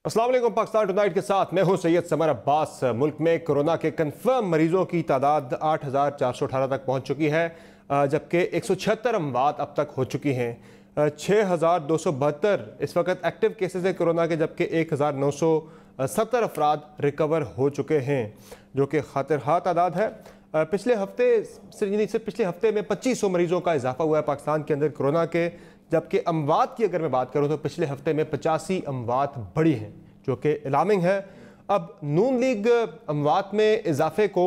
अस्सलाम वालेकुम। पाकिस्तान टुनाइट के साथ मैं हूं सैयद समर अब्बास। मुल्क में कोरोना के कंफर्म मरीजों की तादाद 8,418 तक पहुंच चुकी है, जबकि 176 अमवात अब तक हो चुकी हैं। 6,272 इस वक्त एक्टिव केसेस हैं कोरोना के, जबकि 1,970 अफराद रिकवर हो चुके हैं, जो कि खातिरहा तादाद है। पिछले हफ्ते में 2500 मरीजों का इजाफा हुआ है पाकिस्तान के अंदर कोरोना के, जबकि अमवात की अगर मैं बात करूं तो पिछले हफ्ते में 85 अमवात बढ़ी हैं, जो कि अलार्मिंग है। अब नून लीग अमवात में इजाफे को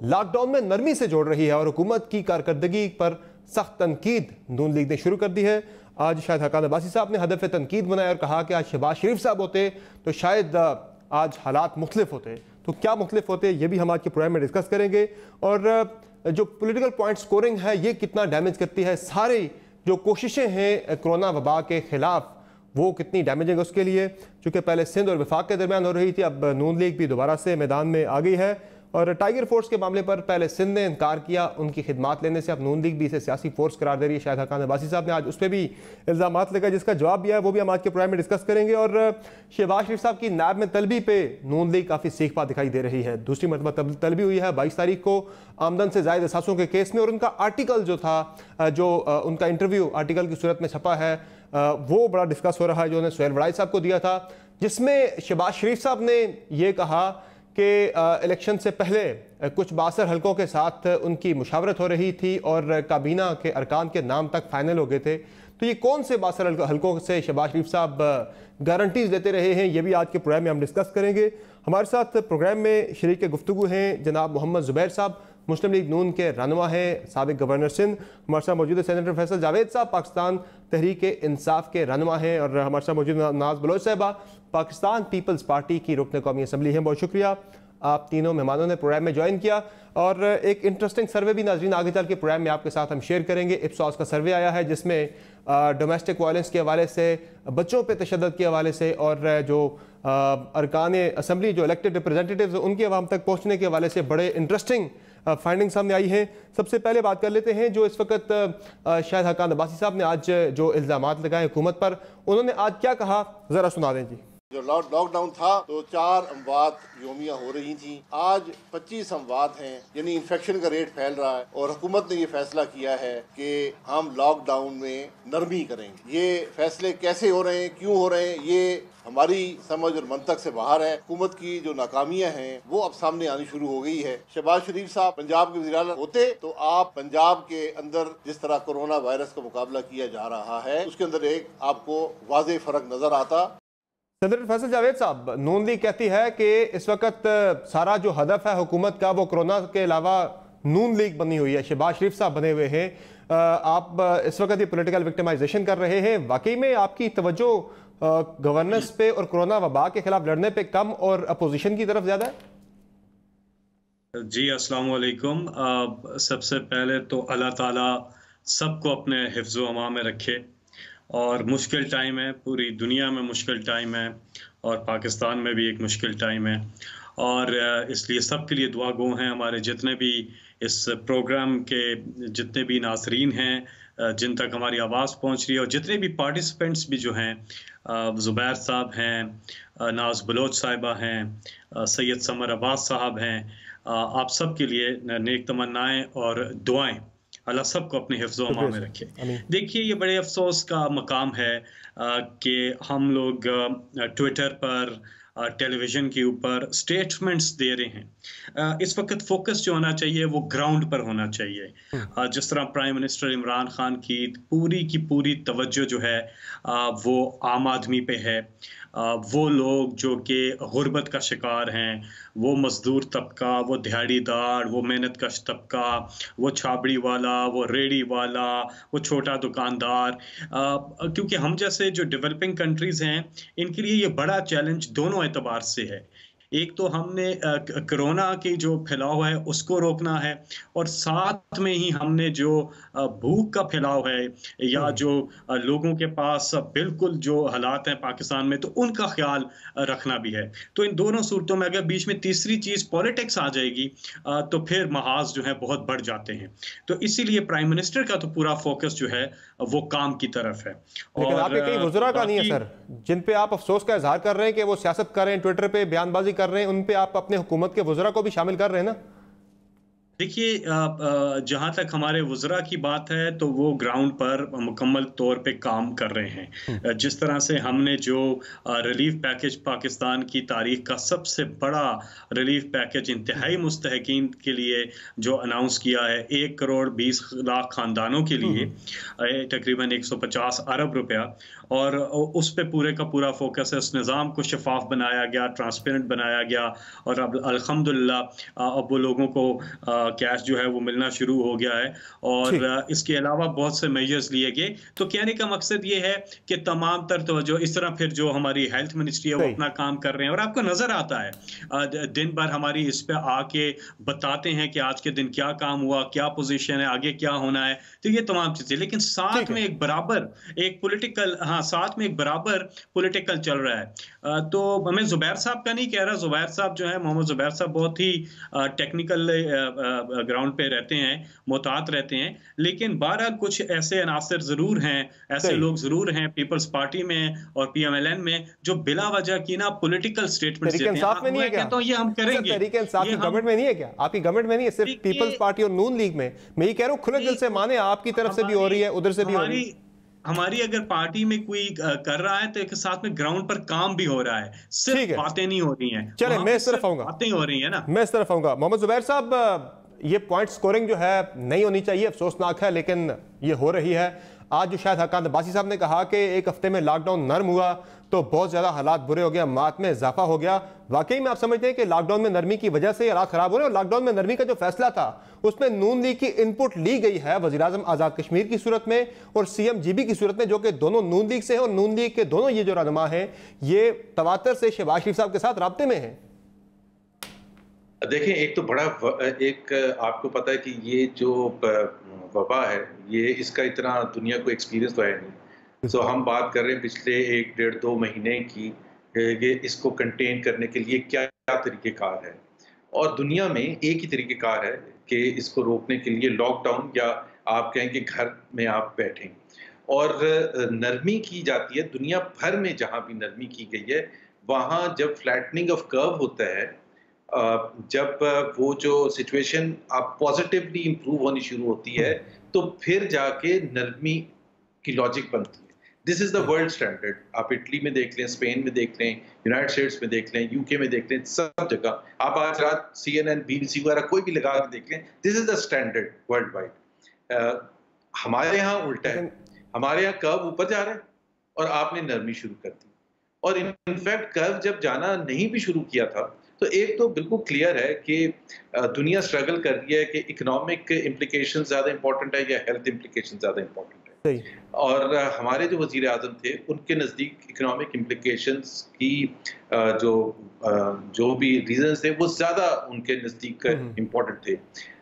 लॉकडाउन में नरमी से जोड़ रही है और हुकूमत की कारकर्दगी पर सख्त तनकीद नून लीग ने शुरू कर दी है। आज शायद हकान अब्बासी साहब ने हदफ तनकीद बनाया और कहा कि आज शहबाज शरीफ साहब होते तो शायद आज हालात मुख्तलिफ होते। तो क्या मुख्तलिफ होते, ये भी हम आज के प्रोग्राम में डिस्कस करेंगे। और जो पोलिटिकल पॉइंट स्कोरिंग है ये कितना डैमेज करती है, सारी जो कोशिशें हैं कोरोना वबा के खिलाफ वो कितनी डैमेजिंग है उसके लिए। चूँकि पहले सिंध और वफाक के दरमियान हो रही थी, अब नून लीग भी दोबारा से मैदान में आ गई है। और टाइगर फोर्स के मामले पर पहले सिंध ने इनकार किया उनकी खिदमात लेने से, अब नून लीग भी इसे सियासी फोर्स करार दे रही है। शायद हकान अब्बासी साहब ने आज उस पर भी इल्ज़ामात लगाए, जिसका जवाब दिया है वो भी हम आज के प्रोग्राम में डिस्कस करेंगे। और शहबाज शरीफ साहब की नायब में तलबी पे नून लीग काफ़ी सीख पा दिखाई दे रही है। दूसरी मरतबा तलबी हुई है 22 तारीख को आमदन से ज़ायद असासों के केस में, और उनका आर्टिकल जो था, जो उनका इंटरव्यू आर्टिकल की सूरत में छपा है, वो बड़ा डिस्कस हो रहा है, जो उन्होंने सुहेल वड़ाई साहब को दिया था, जिसमें शहबाज शरीफ साहब ने ये कहा कि इलेक्शन से पहले कुछ बासर हलकों के साथ उनकी मुशावरत हो रही थी और काबीना के अरकान के नाम तक फाइनल हो गए थे। तो ये कौन से बासर हलकों से शहबाज शरीफ साहब गारंटीज देते रहे हैं, ये भी आज के प्रोग्राम में हम डिस्कस करेंगे। हमारे साथ प्रोग्राम में शरीक गुफ्तगू हैं जनाब मोहम्मद ज़ुबैर साहब, मुस्लिम लीग नून के रहनुमा हैं, साबिक गवर्नर सिंध। हमारे साथ मौजूद सेनेटर फैसल जावेद साहब, पाकिस्तान तहरीक इंसाफ के रहनुमा हैं। और हमारे साथ मौजूद नाज बलोच साहबा, पाकिस्तान पीपल्स पार्टी की रुकन कौमी असम्बली हैं। बहुत शुक्रिया आप तीनों मेहमानों ने प्रोग्राम में ज्वाइन किया। और एक इंटरेस्टिंग सर्वे भी नाजरीन आगे चल के प्रोग्राम में आपके साथ हम शेयर करेंगे। इप्सॉस का सर्वे आया है, जिसमें डोमेस्टिक वायलेंस के हवाले से, बच्चों पे तशद्दुद के हवाले से, और जो अरकान असम्बली जो इलेक्टेड रिप्रेजेंटेटिव्स उनकी आवाम तक पहुँचने के हवाले से बड़े इंटरेस्टिंग फाइंडिंग सामने आई है। सबसे पहले बात कर लेते हैं जो इस वक्त शायद हकान अब्बासी साहब ने आज जो इल्ज़ामात लगाए हुकूमत पर, उन्होंने आज क्या कहा, ज़रा सुना दें जी। जो लॉकडाउन था तो 4 अमवात योमिया हो रही थी, आज 25 अमवात हैं, यानी इन्फेक्शन का रेट फैल रहा है। और हुकूमत ने ये फैसला किया है कि हम लॉकडाउन में नरमी करेंगे। ये फैसले कैसे हो रहे हैं, क्यों हो रहे हैं, ये हमारी समझ और मंतक से बाहर है। हुकूमत की जो नाकामियां हैं वो अब सामने आनी शुरू हो गई है। शहबाज शरीफ साहब पंजाब के वज़ीर आला होते तो आप पंजाब के अंदर जिस तरह कोरोना वायरस का मुकाबला किया जा रहा है उसके अंदर एक आपको वाज़ेह फर्क नजर आता। सेनेटर फैसल जावेद साहब, नून लीग कहती है कि इस वक्त सारा जो हदफ है हुकूमत का वो कोरोना के अलावा नून लीग बनी हुई है, शहबाज शरीफ साहब बने हुए हैं। आप इस वक्त ये पॉलिटिकल विक्टिमाइजेशन कर रहे हैं। वाकई में आपकी तवज्जो गवर्नेंस पे और कोरोना वबा के खिलाफ लड़ने पे कम और अपोजिशन की तरफ ज्यादा है? जी अस्सलाम वालेकुम। सबसे पहले तो अल्लाह ताला सबको अपने हिफ्ज़ अमान में रखे। और मुश्किल टाइम है, पूरी दुनिया में मुश्किल टाइम है और पाकिस्तान में भी एक मुश्किल टाइम है, और इसलिए सब के लिए दुआ गो हैं। हमारे जितने भी इस प्रोग्राम के जितने भी नाज़रीन हैं जिन तक हमारी आवाज़ पहुंच रही है, और जितने भी पार्टिसिपेंट्स भी जो हैं, ज़ुबैर साहब हैं, नाज बलोच साहिबा हैं, सैयद समर अब्बास साहब हैं, आप सब के लिए नेक तमन्नाएं और दुआएं। अल्लाह सबको अपने हिफ्ज़ो अमान में रखे। देखिए, ये बड़े अफसोस का मकाम है कि हम लोग ट्विटर पर, टेलीविज़न के ऊपर स्टेटमेंट्स दे रहे हैं। इस वक्त फोकस जो होना चाहिए वो ग्राउंड पर होना चाहिए। जिस तरह प्राइम मिनिस्टर इमरान खान की पूरी तवज्जो जो है वो आम आदमी पे है। वो लोग जो कि गुर्बत का शिकार हैं, वो मज़दूर तबका, वो दिहाड़ीदार, वो मेहनत कश तबका, वो छाबड़ी वाला, वो रेड़ी वाला, वो छोटा दुकानदार, क्योंकि हम जैसे जो डेवलपिंग कंट्रीज़ हैं इनके लिए ये बड़ा चैलेंज दोनों एतबार से है। एक तो हमने कोरोना की जो फैलाव है उसको रोकना है, और साथ में ही हमने जो भूख का फैलाव है या जो लोगों के पास बिल्कुल जो हालात हैं पाकिस्तान में, तो उनका ख्याल रखना भी है। तो इन दोनों सूरतों में अगर बीच में तीसरी चीज़ पॉलिटिक्स आ जाएगी तो फिर महाज जो है बहुत बढ़ जाते हैं। तो इसीलिए प्राइम मिनिस्टर का तो पूरा फोकस जो है वो काम की तरफ है। लेकिन आपके कई वज़रा का नहीं है सर, जिन पे आप अफसोस का इजहार कर रहे हैं कि वो सियासत कर रहे हैं, ट्विटर पे बयानबाजी कर रहे हैं, उन पे आप अपने हुकूमत के वज़रा को भी शामिल कर रहे हैं ना? देखिए, जहाँ तक हमारे वज़रा की बात है तो वो ग्राउंड पर मुकम्मल तौर पे काम कर रहे हैं। जिस तरह से हमने जो रिलीफ पैकेज, पाकिस्तान की तारीख का सबसे बड़ा रिलीफ पैकेज इंतहाई मुस्तहकीन के लिए जो अनाउंस किया है, 1 करोड़ 20 लाख ख़ानदानों के लिए तकरीबन 150 अरब रुपया, और उस पे पूरे का पूरा फोकस है। उस निज़ाम को शफाफ बनाया गया, ट्रांसपेरेंट बनाया गया, और अब अल्हम्दुलिल्लाह अब वो लोगों को कैश जो है वो मिलना शुरू हो गया है। और इसके अलावा बहुत से मेजर्स लिए गए। तो कहने का मकसद ये है कि तमाम तर तवज्जो, इस तरह फिर जो हमारी हेल्थ मिनिस्ट्री है वो अपना काम कर रहे हैं, और आपको नजर आता है दिन भर हमारी इस पे आके बताते हैं कि आज के दिन क्या काम हुआ, क्या पोजीशन है, आगे क्या होना है। तो ये तमाम चीजें, लेकिन साथ में एक बराबर एक पॉलिटिकल, साथ में एक बराबर पॉलिटिकल चल रहा है। तो मैं जुबैर साहब का नहीं कह रहा, जुबैर साहब जो है, मोहम्मद जुबैर साहब बहुत ही टेक्निकल ग्राउंड पे रहते हैं, मोहतात रहते हैं, लेकिन 12 कुछ ऐसे अनासर जरूर हैं, ऐसे लोग जरूर हैं पीपल्स पार्टी में और PMLN में जो बिला वजह की ना पॉलिटिकल स्टेटमेंट्स देते हैं। में नहीं है क्या? तो ये हम करेंगे। तहरीक इंसाफ की गवर्नमेंट में नहीं है क्या? आपकी गवर्नमेंट में नहीं है, सिर्फ पीपल्स पार्टी और नून लीग में। मैं ये कह रहा हूँ खुले दिल से माने, आपकी तरफ से भी हो रही है, उधर से भी हो रही है। हमारी अगर पार्टी में कोई कर रहा है तो एक साथ में ग्राउंड पर काम भी हो रहा है, सिर्फ बातें नहीं हो रही हैं। चले, मैं इस तरफ आऊंगा, बातें हो रही है ना, मैं इस तरफ आऊंगा। मोहम्मद जुबैर साहब, ये पॉइंट स्कोरिंग जो है नहीं होनी चाहिए, अफसोसनाक है, लेकिन ये हो रही है। आज जो शायद हकान अब्बासी साहब ने कहा कि एक हफ्ते में लॉकडाउन नरम हुआ तो बहुत ज़्यादा हालात बुरे हो गए, मात में इजाफा हो गया। वाकई में आप समझते हैं कि लॉकडाउन में नरमी की वजह से हालात खराब हो रहे हैं? और लॉकडाउन में नरमी का जो फैसला था उसमें नून लीग की इनपुट ली गई है वज़ीर-ए-आज़म आज़ाद कश्मीर की सूरत में और CM GB की सूरत में, जो कि दोनों नून लीग से हैं, और नून लीग के दोनों ये जो रहनुमा हैं ये तवातर से शहबाज शरीफ साहब के साथ राब्ते में हैं। देखें, एक तो बड़ा एक आपको पता है कि ये जो वबा है, ये इसका इतना दुनिया को एक्सपीरियंस तो है नहीं। तो हम बात कर रहे हैं पिछले 1 डेढ़ 2 महीने की, ये इसको कंटेन करने के लिए क्या क्या तरीक़ेकार है, और दुनिया में एक ही तरीक़ेकार है कि इसको रोकने के लिए लॉकडाउन, या आप कहें कि घर में आप बैठें। और नरमी की जाती है दुनिया भर में, जहाँ भी नरमी की गई है वहाँ जब फ्लैटनिंग ऑफ कर्व होता है, जब वो जो सिचुएशन आप पॉजिटिवली इंप्रूव होनी शुरू होती है, तो फिर जाके नरमी की लॉजिक बनती है। This is the world standard. आप इटली में देख लें, स्पेन में देख लें, यूनाइटेड स्टेट्स में देख लें, UK में देख लें, सब जगह आप आज रात CNN BBC वगैरह कोई भी लगा के देख लें, this is the standard world wide. हमारे यहाँ उल्टा है, हमारे यहाँ कर्व ऊपर जा रहा है और आपने नरमी शुरू कर दी। और इनफैक्ट कर्व जब जाना नहीं भी शुरू किया था, तो एक तो बिल्कुल क्लियर है कि दुनिया स्ट्रगल कर रही है कि इकोनॉमिक इम्प्लिकेशन ज़्यादा इंपॉर्टेंट है या हेल्थ इम्प्लिकेशन ज़्यादा इंपॉर्टेंट है। और हमारे जो वज़ीर आज़म थे, उनके नज़दीक इकोनॉमिक इम्प्लिकेशंस की जो भी रीजंस थे वो ज़्यादा उनके नज़दीक इम्पॉर्टेंट थे।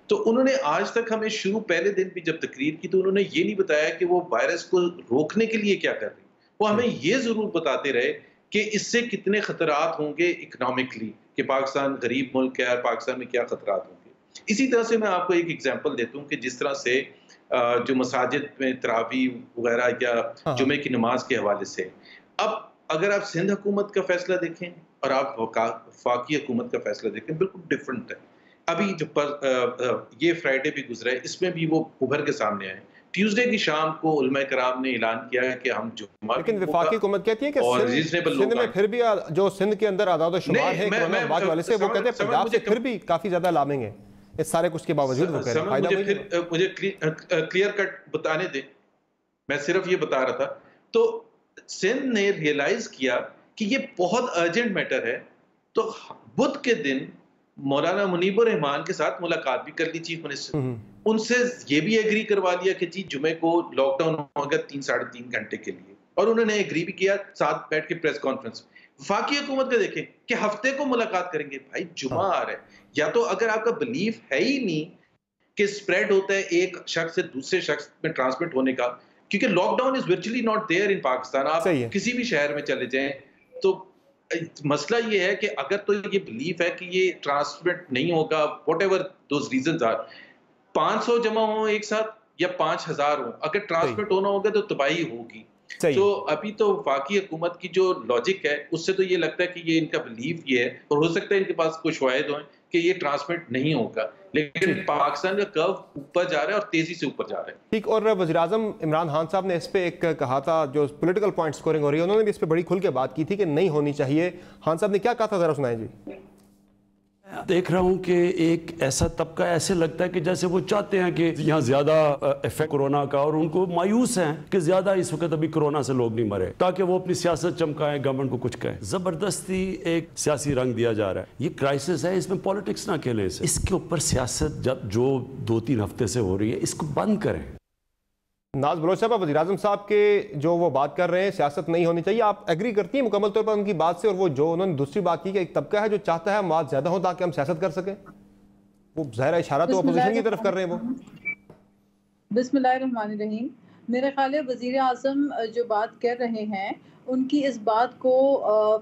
तो उन्होंने आज तक हमें शुरू पहले दिन भी जब तकरीर की, तो उन्होंने ये नहीं बताया कि वो वायरस को रोकने के लिए क्या कर रहे हैं। वो हमें ये ज़रूर बताते रहे कि इससे कितने खतरात होंगे इकोनॉमिकली, कि पाकिस्तान गरीब मुल्क है और पाकिस्तान में क्या खतरात होंगे। इसी तरह से मैं आपको एक एग्जांपल देता हूँ कि जिस तरह से जो मसाजिद में तरावी वगैरह या जुमे की नमाज के हवाले से, अब अगर आप सिंध हुकूमत का फैसला देखें और आप वफाकी हुकूमत का फैसला देखें, बिल्कुल डिफरेंट है। अभी जो ये फ्राइडे भी गुजरा है, इसमें भी वो उभर के सामने आए। ट्यूसडे की शाम को उलमा कराम ने ऐलान किया है कि हम जुम्मा, लेकिन वफाकी हुकूमत कहती है कि सिंध में फिर भी जो सिंध के अंदर आदाद शुमार है कोरोना बाद वाले से, वो कहते हैं पंजाब से फिर भी काफी ज्यादा लामेंगे। इस सारे कुछ के बावजूद वो कह रहे हैं। मुझे क्लियर कट बताने दे, मैं सिर्फ ये बता रहा था। तो सिंध ने रियलाइज किया कि ये बहुत अर्जेंट मैटर है, तो बुध के दिन मौलाना मुनीबुर रहमान के साथ मुलाकात भी कर ली चीफ मिनिस्टर। उनसे ये भी एग्री करवा लिया कि जी जुमे को लॉकडाउन होगा 3 साढ़े 3 घंटे के लिए, और उन्होंने एग्री भी किया, साथ बैठ के प्रेस कॉन्फ्रेंस। वफाकी हुकूमत का देखें कि हफ्ते को मुलाकात करेंगे। भाई जुमा आ रहा है, या तो अगर आपका बिलीफ है ही नहीं कि स्प्रेड होता है एक शख्स से दूसरे शख्स में ट्रांसमिट होने का, क्योंकि lockdown is virtually not there in Pakistan. आप किसी भी शहर में चले जाएं तो मसला ये है कि अगर तो ये बिलीफ है कि ये ट्रांसमिट नहीं होगा, व्हाटएवर दोस रीजंस आर, 500 जमा हो एक साथ या 5000 हो, अगर ट्रांसमिट होना होगा तो तबाही होगी। तो अभी तो वफाकी हुकूमत की जो लॉजिक है उससे तो ये लगता है कि ये इनका बिलीफ ये है, और हो सकता है इनके पास कुछ शवाहिद हों कि ये ट्रांसमिट नहीं होगा, लेकिन पाकिस्तान का कर्व ऊपर जा रहा है और तेजी से ऊपर जा रहा है। ठीक, और वज़ीर-ए-आज़म इमरान खान साहब ने इस पे एक कहा था, जो पॉलिटिकल पॉइंट स्कोरिंग हो रही है, उन्होंने भी इस पे बड़ी खुल के बात की थी कि नहीं होनी चाहिए। खान साहब ने क्या कहा था, जरा सुनाएं जी। देख रहा हूं कि एक ऐसा तबका ऐसे लगता है कि जैसे वो चाहते हैं कि यहाँ ज्यादा इफेक्ट कोरोना का, और उनको मायूस हैं कि ज्यादा इस वक्त अभी कोरोना से लोग नहीं मरे, ताकि वो अपनी सियासत चमकाएं, गवर्नमेंट को कुछ कहें। जबरदस्ती एक सियासी रंग दिया जा रहा है। ये क्राइसिस है, इसमें पॉलिटिक्स ना खेलें। इसके ऊपर सियासत जब जो 2-3 हफ्ते से हो रही है, इसको बंद करें। नाज बलोच साहब, वज़ीर-ए-आज़म साहब के जो वो बात कर रहे हैं सियासत नहीं होनी चाहिए, आप एग्री करती हैं मुकम्मल तौर पर उनकी बात से? और वो जो उन्होंने दूसरी बात की कि एक तबका है जो चाहता है मवाद ज़्यादा हो ताकि हम सियासत कर सकें, वो ज़ाहिर इशारा तो अपोजिशन की तरफ कर रहे हैं वो। बिस्मिल्लाहिर्रहमानिर्रहीम। मेरे ख्याल है वज़ीर-ए-आज़म जो बात कर रहे हैं उनकी इस बात को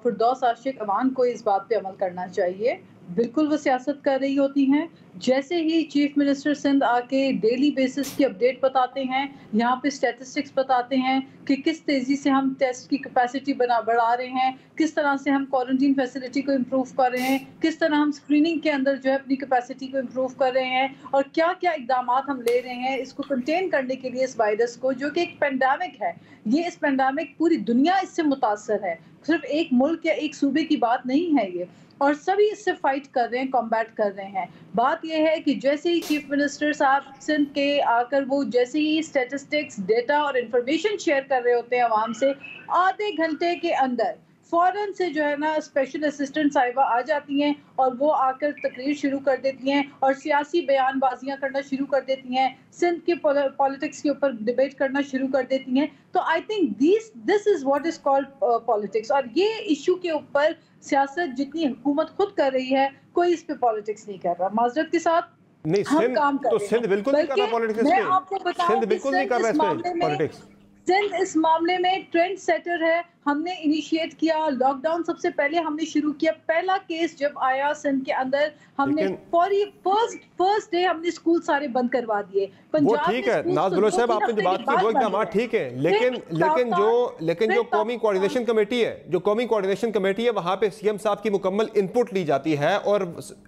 फिरदौस आशिक अवान को इस बात पे अमल करना चाहिए। बिल्कुल वो सियासत कर रही होती हैं। जैसे ही चीफ मिनिस्टर सिंध आके डेली बेसिस की अपडेट बताते हैं, यहाँ पे स्टैटिस्टिक्स बताते हैं कि किस तेज़ी से हम टेस्ट की कैपेसिटी बढ़ा रहे हैं, किस तरह से हम क्वारंटीन फैसिलिटी को इम्प्रूव कर रहे हैं, किस तरह हम स्क्रीनिंग के अंदर जो है अपनी कैपेसिटी को इम्प्रूव कर रहे हैं, और क्या क्या इकदाम हम ले रहे हैं इसको कंटेन करने के लिए, इस वायरस को जो कि एक पेंडेमिक है। ये इस पेंडेमिक पूरी दुनिया इससे मुतासर है, सिर्फ एक मुल्क या एक सूबे की बात नहीं है ये, और सभी इससे फाइट कर रहे हैं, कॉम्बैट कर रहे हैं। बात यह है कि जैसे ही चीफ मिनिस्टर साहब सिंध के आकर वो जैसे ही स्टैटिस्टिक्स, डेटा और इंफॉर्मेशन शेयर कर रहे होते हैं आवाम से, आधे घंटे के अंदर फौरन से जो है ना स्पेशल असिस्टेंट साहिबा आ जाती हैं और वो आकर तकरीर शुरू कर देती हैं और सियासी बयानबाजियां करना शुरू कर देती हैं, सिंध के पॉलिटिक्स के ऊपर डिबेट करना शुरू कर देती हैं। तो I think this is what is called politics. और ये इशू के ऊपर सियासत जितनी हुकूमत खुद कर रही है, कोई इस पे पॉलिटिक्स नहीं कर रहा। माजरत के साथ नहीं, हम काम कर रहे हैं। सिंध बिल्कुल नहीं कर रहा पॉलिटिक्स। मैं आपको बताऊं, सिंध बिल्कुल नहीं कर रहा इस पे पॉलिटिक्स। सिंध इस मामले में ट्रेंड सेटर है। हमने इनिशिएट किया, लॉकडाउन सबसे पहले हमने शुरू किया। पहला केस जब आया सिंध के अंदर, हमने फर्स्ट डे हमने स्कूल सारे बंद करवा दिए। वो ठीक है नाज बलोच साहब, आपने जो बात की वो एकदम ठीक है, लेकिन जो कौमी कोऑर्डिनेशन कमेटी है, वहां पे सीएम साहब की मुकम्मल इनपुट ली जाती है, और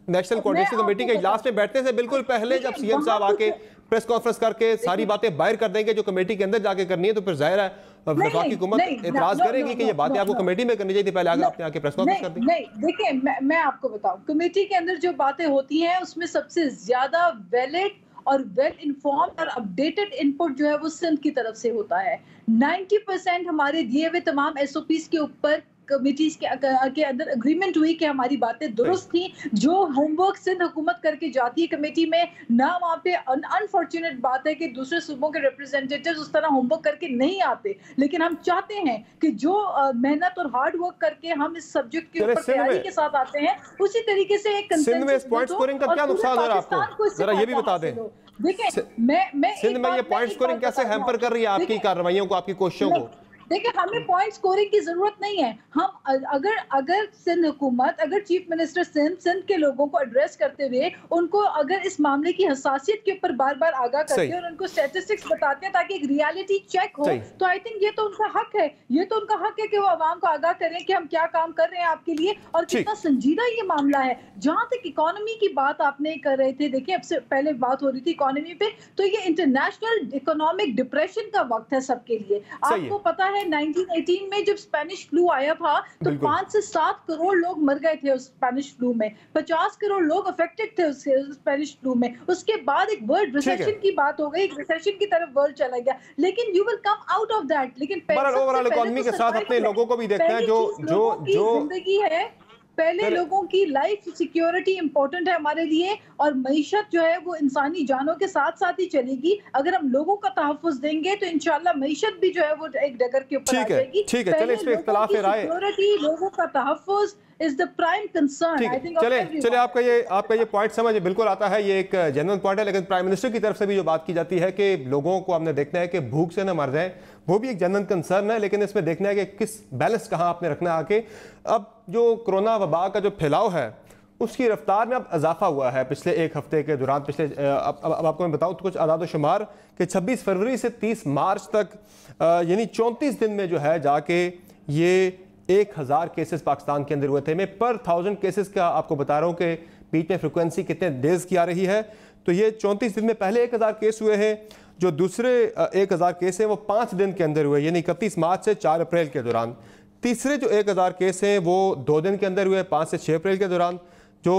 नेशनल कोऑर्डिनेशन कमेटी के इजलास में बैठने से बिल्कुल पहले जब सीएम साहब आके प्रेस कॉन्फ्रेंस करके सारी बातें बाहर कर देंगे जो कमेटी के अंदर जाके करनी है, तो फिर जाहिर है वफाकी हुकूमत एतराज करेगी कि ये बातें आपको कमेटी में करनी चाहिए थी पहले, अगर आपने आके प्रेस कॉन्फ्रेंस कर दी। नहीं, देखिए मैं आपको बताऊं, कमेटी के अंदर जो बातें होती हैं उसमें सबसे ज्यादा वैलिड और वेल इन्फॉर्म्ड और अपडेटेड इनपुट जो है वो सिंध की तरफ से होता है। 90% हमारे दिए हुए तमाम एसओपीज के ऊपर कमिटीज के अंदर अग्रीमेंट हुई कि हमारी बातें दुरुस्त थी। जो होमवर्क सिंध हुकूमत करके जाती है कमेटी में ना, वहाँ पे अनफॉर्चुनेट बात है कि दूसरे सूबों के रिप्रेजेंटेटिव्स उस तरह होमवर्क करके नहीं आते, लेकिन हम चाहते हैं कि जो मेहनत और हार्ड वर्क करके हम इस सब्जेक्ट के ऊपर तैयारी के साथ आते हैं, उसी तरीके से एक सिंध में पॉइंट स्कोरिंग का क्या नुकसान हो रहा है आपको, जरा ये भी बता दें। देखिए मैं सिंध में ये पॉइंट स्कोरिंग कैसे हैम्पर कर रही है आपकी कार्रवाइयों को, आपकी कोशिशों को? देखिए, हमें पॉइंट स्कोरिंग की जरूरत नहीं है। हम अगर सिंध हुकूमत, अगर चीफ मिनिस्टर सिंध के लोगों को एड्रेस करते हुए उनको अगर इस मामले की हसासियत के ऊपर बार बार आगाह करते हैं और उनको स्टैटिस्टिक्स बताते हैं ताकि एक रियलिटी चेक हो, तो आई थिंक ये तो उनका हक है। ये तो उनका हक है कि वो आवाम को आगाह करें कि हम क्या काम कर रहे हैं आपके लिए और कितना संजीदा ये मामला है। जहां तक इकोनॉमी की बात आपने कर रहे थे, देखिए अब से पहले बात हो रही थी इकोनॉमी पे, तो ये इंटरनेशनल इकोनॉमिक डिप्रेशन का वक्त है सबके लिए। आपको पता है 1918 में जब स्पेनिश फ्लू आया था तो 5 से 7 करोड़ लोग मर गए थे उस स्पेनिश फ्लू में, 50 करोड़ लोग अफेक्टेड थे उस स्पेनिश फ्लू में। उसके बाद एक वर्ल्ड रिसेशन की बात हो गई, एक रिसेशन की तरफ वर्ल्ड चला गया, लेकिन you will come out of that. लेकिन ओवरऑल इकोनॉमी के साथ अपने लोगों को भी देखते हैं जो जिंदगी है। पहले लोगों की लाइफ सिक्योरिटी इंपॉर्टेंट है हमारे लिए, और मईशत जो है वो इंसानी जानों के साथ साथ ही चलेगी। अगर हम लोगों का तहफ़्फ़ुज़ देंगे तो इंशाल्लाह मईशत भी जो है वो एक डगर के ऊपर आ जाएगी। ठीक है, चलिए इस पे इख्तिलाफ है राय, सिक्योरिटी, लोगों का तहफ़्फ़ुज़ is the prime concern I think. चले आपका ये पॉइंट समझ बिल्कुल आता है, ये एक जेन्युइन पॉइंट है, लेकिन प्राइम मिनिस्टर की तरफ से भी जो बात की जाती है कि लोगों को हमने देखना है कि भूख से न मर जाए, वो भी एक जेन्युइन कंसर्न है, लेकिन इसमें देखना है कि किस बैलेंस कहाँ आपने रखना है आके। अब जो कोरोना वबा का जो फैलाव है उसकी रफ्तार में अब इजाफा हुआ है पिछले एक हफ्ते के दौरान। पिछले अब आपको मैं बताऊं तो कुछ आदाद शुमार कि 26 फरवरी से 30 मार्च तक यानी 34 दिन में जो है जाके ये 1000 केसेस पाकिस्तान के अंदर हुए थे। मैं पर 1000 केसेस का आपको बता रहा हूँ कि बीच में फ्रिक्वेंसी कितने डेज की आ रही है। तो ये 34 दिन में पहले 1000 केस हुए हैं, जो दूसरे 1000 केस हैं वो 5 दिन के अंदर हुए, यानी 31 मार्च से 4 अप्रैल के दौरान। तीसरे जो 1000 केस हैं वो 2 दिन के अंदर हुए, 5 से 6 अप्रैल के दौरान। जो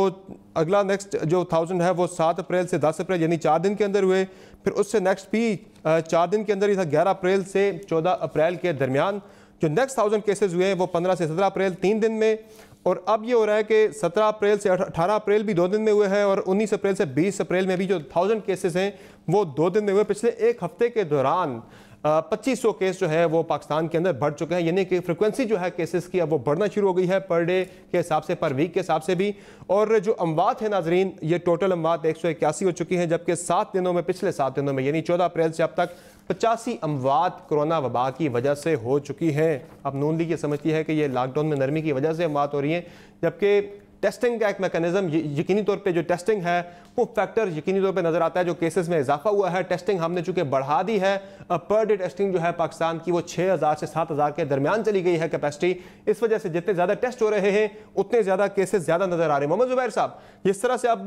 अगला नेक्स्ट जो 1000 है वो 7 अप्रैल से 10 अप्रैल यानी 4 दिन के अंदर हुए। फिर उससे नेक्स्ट भी 4 दिन के अंदर ही था, 11 अप्रैल से 14 अप्रैल के दरमियान। जो नेक्स्ट 1000 केसेस हुए हैं वो 15 से 17 अप्रैल 3 दिन में। और अब ये हो रहा है कि 17 अप्रैल से 18 अप्रैल भी 2 दिन में हुए हैं, और 19 अप्रैल से 20 अप्रैल में भी जो 1000 केसेस हैं वो 2 दिन में हुए। पिछले एक हफ्ते के दौरान 2500 केस जो है वो पाकिस्तान के अंदर बढ़ चुके हैं, यानी कि फ्रिक्वेंसी जो है केसेस की अब वो बढ़ना शुरू हो गई है, पर डे के हिसाब से, पर वीक के हिसाब से भी। और जो अमवात है नाजरीन, ये टोटल अमवात 181 हो चुकी हैं, जबकि 7 दिनों में, पिछले 7 दिनों में यानी 14 अप्रैल से अब तक 85 अमवात कोरोना वबा की वजह से हो चुकी हैं। अब नून लीग ये समझती है कि ये लॉकडाउन में नरमी की वजह से अमवात हो रही हैं, जबकि टेस्टिंग का एक मैकेनिज्म, यकीनी तौर पे जो टेस्टिंग है वो फैक्टर यकीनी तौर पे नज़र आता है। जो केसेस में इजाफा हुआ है, टेस्टिंग हमने चूंकि बढ़ा दी है, पर डे टेस्टिंग जो है पाकिस्तान की वो 6000 से 7000 के दरमियान चली गई है कैपेसिटी। इस वजह से जितने ज़्यादा टेस्ट हो रहे हैं उतने ज़्यादा केसेस ज़्यादा नज़र आ रहे हैं। मोहम्मद जुबैर साहब, जिस तरह से अब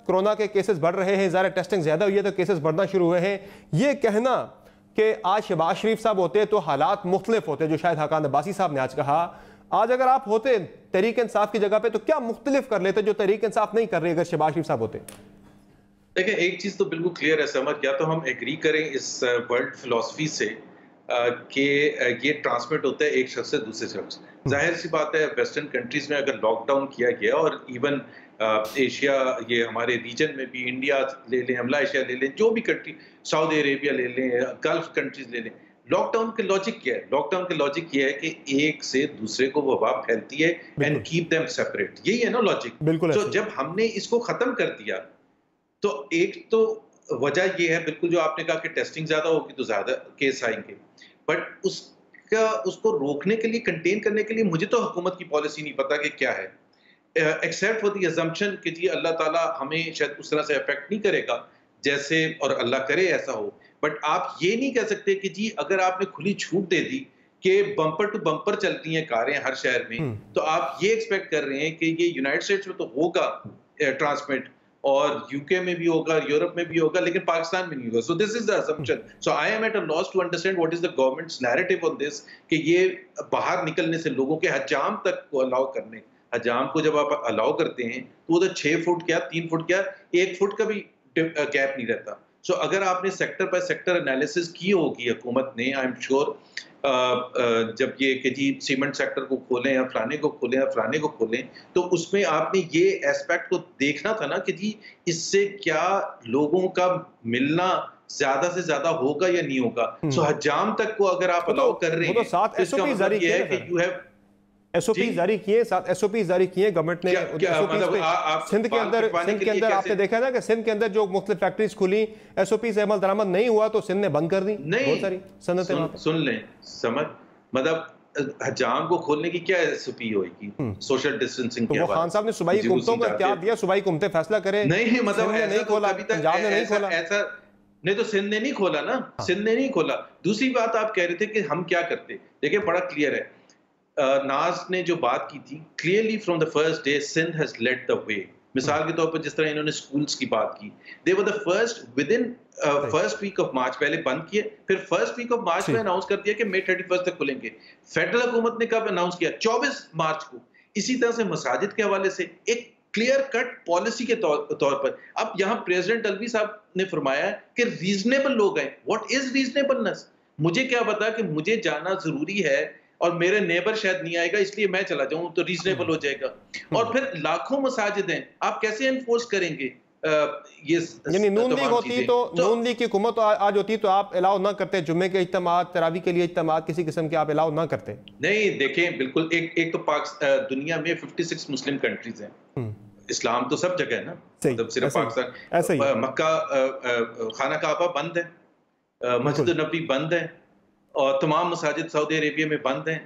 कोरोना के केसेस बढ़ रहे हैं, ज़्यादा टेस्टिंग ज़्यादा हुई है तो केसेस बढ़ना शुरू हुए हैं, ये कहना कि आज शहबाज शरीफ साहब होते तो हालात मुख्तलिफ होते, जो शायद हकान अब्बासी साहब ने आज कहा, आज अगर आप होते तहरीक इंसाफ की जगह पे तो क्या मुख्तलिफ कर लेते जो तहरीक इंसाफ नहीं कर रही अगर शहबाज शरीफ साहब होते? देखिए, एक चीज तो बिल्कुल क्लियर है समर, या तो हम एग्री करें इस वर्ल्ड फिलॉसफी से कि ये ट्रांसमिट होता है एक शख्स से दूसरे शख्स। जाहिर सी बात है, वेस्टर्न कंट्रीज में अगर लॉकडाउन किया गया, और इवन एशिया, ये हमारे रीजन में भी, इंडिया ले लें, हमला एशिया ले लें, जो भी कंट्री, सऊदी अरेबिया ले लें, गल्फ कंट्रीज ले लें, लॉकडाउन के लॉजिक क्या है? लॉकडाउन के लॉजिक ये है कि एक से दूसरे को वबा फैलती है एंड कीप देम सेपरेट, यही है ना लॉजिक। बिल्कुल। तो जब हमने इसको खत्म कर दिया तो एक तो वजह ये है बिल्कुल जो आपने कहा कि टेस्टिंग ज्यादा होगी तो ज्यादा केस आएंगे, बट उसको रोकने के लिए, कंटेन करने के लिए मुझे तो हुकूमत की पॉलिसी नहीं पता कि क्या है, एक्सेप्ट फॉर द अजम्पशन कि जी अल्लाह ताला हमें शायद उस तरह से अफेक्ट नहीं करेगा जैसे, और अल्लाह करे ऐसा हो। बट आप ये नहीं कह सकते कि जी अगर आपने खुली छूट दे दी कि बम्पर टू बम्पर चलती हैं कारें हर शहर में, तो आप ये एक्सपेक्ट कर रहे हैं कि ये यूनाइटेड स्टेट्स में तो होगा ट्रांसमिट, और यूके में भी होगा, यूरोप में भी होगा, लेकिन पाकिस्तान में नहीं होगा। So this is the assumption. So I am at a loss to understand what is the government's narrative on this, कि ये बाहर निकलने से लोगों के हजाम तक को अलाउ करने, हजाम को जब आप अलाउ करते हैं तो वो तो 6 फुट क्या, 3 फुट क्या, 1 फुट का भी गैप नहीं रहता। सो अगर आपने सेक्टर बाय सेक्टर एनालिसिस की होगी हुकूमत ने, आई एम श्योर, जब ये कि जी सीमेंट सेक्टर को खोलें या फलाने को खोलें या फलाने को खोलें, तो उसमें आपने ये एस्पेक्ट को देखना था ना कि जी इससे क्या लोगों का मिलना ज्यादा से ज्यादा होगा या नहीं होगा। सो हजाम तक को अगर आप अलाउ कर रहे हैं, साथ एसओपी जारी किए हैं कि यू हैव एसओपी जारी किए, साथ एसओपी जारी किए गवर्नमेंट ने। सिंध के अंदर आपने देखा ना कि सिंध के अंदर जो मुख्तलिफ फैक्ट्रीज खुली, एसओपी से अमल दरामद नहीं हुआ तो सिंध ने बंद कर दी बहुत सारी सनतें। सुन लें समझ, मतलब हजाम को खोलने की क्या एसओपी होगी? सोशल डिस्टेंसिंग की। खान साहब ने सूबाई हुकूमतों को क्या दिया, सूबाई हुकूमतें फैसला करें। नहीं, मतलब नहीं खोला, पंजाब ने नहीं खोला, ऐसा नहीं तो सिंध ने नहीं खोला ना, सिंध ने नहीं खोला। दूसरी बात आप कह रहे थे कि हम क्या करते, देखिए बड़ा क्लियर है, नाज ने जो बात की थी, clearly from the first day Sindh has led the way. मिसाल के तौर पर जिस तरह इन्होंने स्कूल्स की बात की, they were the first within first week of March, पहले बंद किए, फिर फर्स्ट वीक ऑफ मार्च में अनाउंस कर दिया कि मई 31 तक खुलेंगे। फेडरल हुकूमत ने कब अनाउंस किया? 24 मार्च को। इसी तरह से मसाजिद के हवाले से एक क्लियर कट पॉलिसी के तौर पर। अब यहाँ प्रेसिडेंट अलवी साहब ने फरमाया कि रीजनेबल लोग हैं। What is reasonableness? मुझे क्या पता कि मुझे जाना जरूरी है और मेरे नेबर शायद नहीं आएगा इसलिए मैं चला जाऊं तो रीजनेबल हो जाएगा। और फिर लाखों मसाजिद हैं, आप कैसे एनफोर्स करेंगे ये यानी नून लीग होती तो नून लीग की हुकूमत आज होती तो आप अलाउ ना करते जुम्मे के इज्तिमात, तरावी के लिए इज्तिमात, किसी किस्म के आप अलाउ ना करते? नहीं, देखें बिल्कुल एक तो दुनिया में 56 मुस्लिम कंट्रीज हैं, इस्लाम तो सब जगह है ना, मतलब सिर्फ पाकिस्तान। मक्का खाना काबा बंद है, मस्जिद नबी बंद है, और तमाम मसाजिद सऊदी अरेबिया में बंद हैं,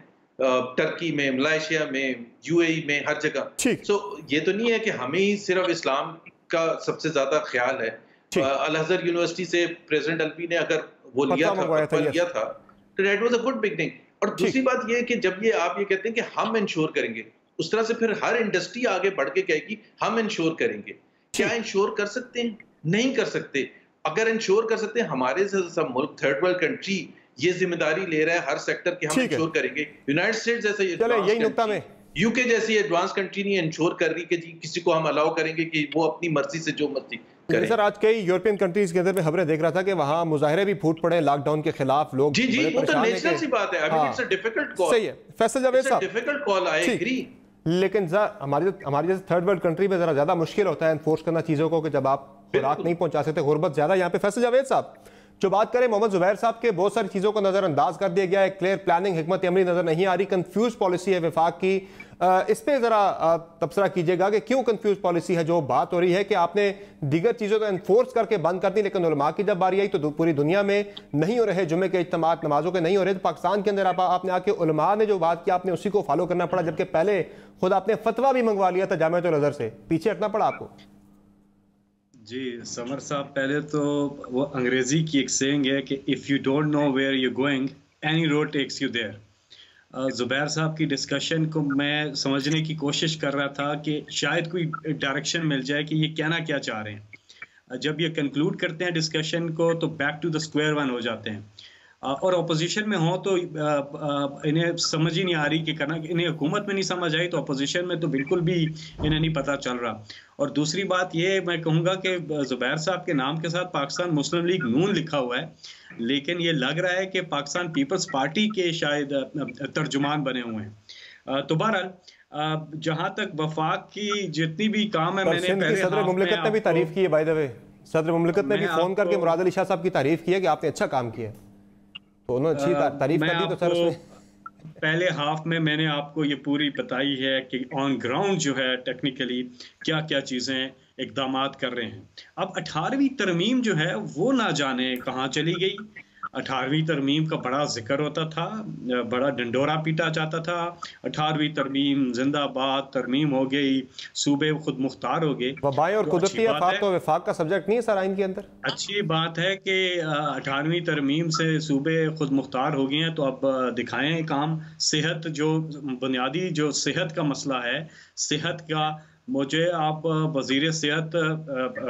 टर्की में, मलेशिया में, यूएई में, हर जगह। सो ये तो नहीं है कि हमें ही सिर्फ इस्लाम का सबसे ज्यादा ख्याल है। अल अज़हर यूनिवर्सिटी से प्रेसिडेंट अल्वी ने अगर वो लिया था तो that was a good beginning. और दूसरी बात ये है कि जब आप ये कहते हैं कि हम इंश्योर करेंगे, उस तरह से फिर हर इंडस्ट्री आगे बढ़ के कहेगी हम इंश्योर करेंगे। क्या इंश्योर कर सकते हैं? नहीं कर सकते। अगर इंश्योर कर सकते हैं, हमारे सब मुल्क थर्ड वर्ल्ड कंट्री ये जिम्मेदारी ले रहा है हर सेक्टर की, हम इंश्योर करेंगे। यूनाइटेड स्टेट्स जैसे यही नुकता में यूके जैसी एडवांस कंट्री नहीं इंश्योर कर रही कि जी किसी को हम अलाउ करेंगे कि वो अपनी मर्जी से जो मर्जी करे। सर आज कई यूरोपियन कंट्रीज के अंदर में खबरें देख रहा था कि वहां मुजाहरे भी फूट पड़े लॉकडाउन के खिलाफ, लोग जी वो तो नेचुरल सी बात है। I mean it's a difficult call. सही है फैसल जावेद साहब, डिफिकल्ट कॉल, आई एग्री। लेकिन हमारी जैसे थर्ड वर्ल्ड कंट्री में जरा ज्यादा मुश्किल होता है एनफोर्स करना चीजों को कि जब आप खुराक नहीं पहुंचा सकते, गुर्बत ज्यादा। यहाँ पे फैसल जावेद साहब जो बात करें मोहम्मद जुबैर साहब के, बहुत सारी चीजों को नजरअंदाज कर दिया गया है, क्लियर प्लानिंग, हिकमत अमली नजर नहीं आ रही, कंफ्यूज पॉलिसी है वफाक की। इस पे जरा तबसरा कीजिएगा कि क्यों कंफ्यूज पॉलिसी है? जो बात हो रही है कि आपने दीगर चीजों को एनफोर्स करके बंद कर दी, लेकिन उलमा की जब बारी आई तो पूरी दुनिया में नहीं हो रहे जुम्मे के इज्तिमात, नमाजों के नहीं हो रहे, तो पाकिस्तान के अंदर आपने आके उलमा ने जो बात की आपने उसी को फॉलो करना पड़ा, जबकि पहले खुद आपने फतवा भी मंगवा लिया था जामिअतुल अज़हर से, पीछे हटना पड़ा आपको। जी समर साहब, पहले तो वो अंग्रेजी की एक सेइंग है कि if you don't know where you going any road takes you there. Zubair साहब की डिस्कशन को मैं समझने की कोशिश कर रहा था कि शायद कोई डायरेक्शन मिल जाए कि ये कहना क्या चाह रहे हैं। जब ये कंक्लूड करते हैं डिस्कशन को तो back to the square one हो जाते हैं, और अपोजिशन में हो तो इन्हें समझ ही नहीं आ रही कि करना, इन्हें हुकूमत में नहीं समझ आई तो अपोजिशन में तो बिल्कुल भी इन्हें नहीं पता चल रहा। और दूसरी बात ये मैं कहूँगा कि जुबैर साहब के नाम के साथ पाकिस्तान मुस्लिम लीग नून लिखा हुआ है, लेकिन ये लग रहा है कि पाकिस्तान पीपल्स पार्टी के शायद तर्जुमान बने हुए हैं। तो बहरहाल जहाँ तक वफाक की जितनी भी काम है, मैंने पहले सदर मुमलिकत ने भी तारीफ की है, बाय द वे सदर मुमलिकत ने भी फोन करके मुराद अली शाह साहब की तारीफ की है कि आपने अच्छा काम किया, तो उन्होंने अच्छी तारीफ कर दी। तो सर उसमें पहले हाफ में मैंने आपको ये पूरी बताई है कि ऑन ग्राउंड जो है टेक्निकली क्या क्या चीज़ें इकदामात कर रहे हैं। अब 18वीं तरमीम जो है वो ना जाने कहाँ चली गई। 18वीं तरमीम का बड़ा जिक्र होता था, बड़ा डंडोरा पीटा जाता था, 18वीं तरमीम जिंदाबाद, तरमीम हो गई, सूबे खुद मुख्तार हो गए। वबाएं और कुदरती आफात तो वफाक का सब्जेक्ट नहीं है सर आइन के अंदर। अच्छी बात है कि 18वीं तरमीम से सूबे खुद मुख्तार हो गए हैं, तो अब दिखाएं काम। सेहत जो बुनियादी जो सेहत का मसला है, सेहत का मुझे आप वजीर सेहत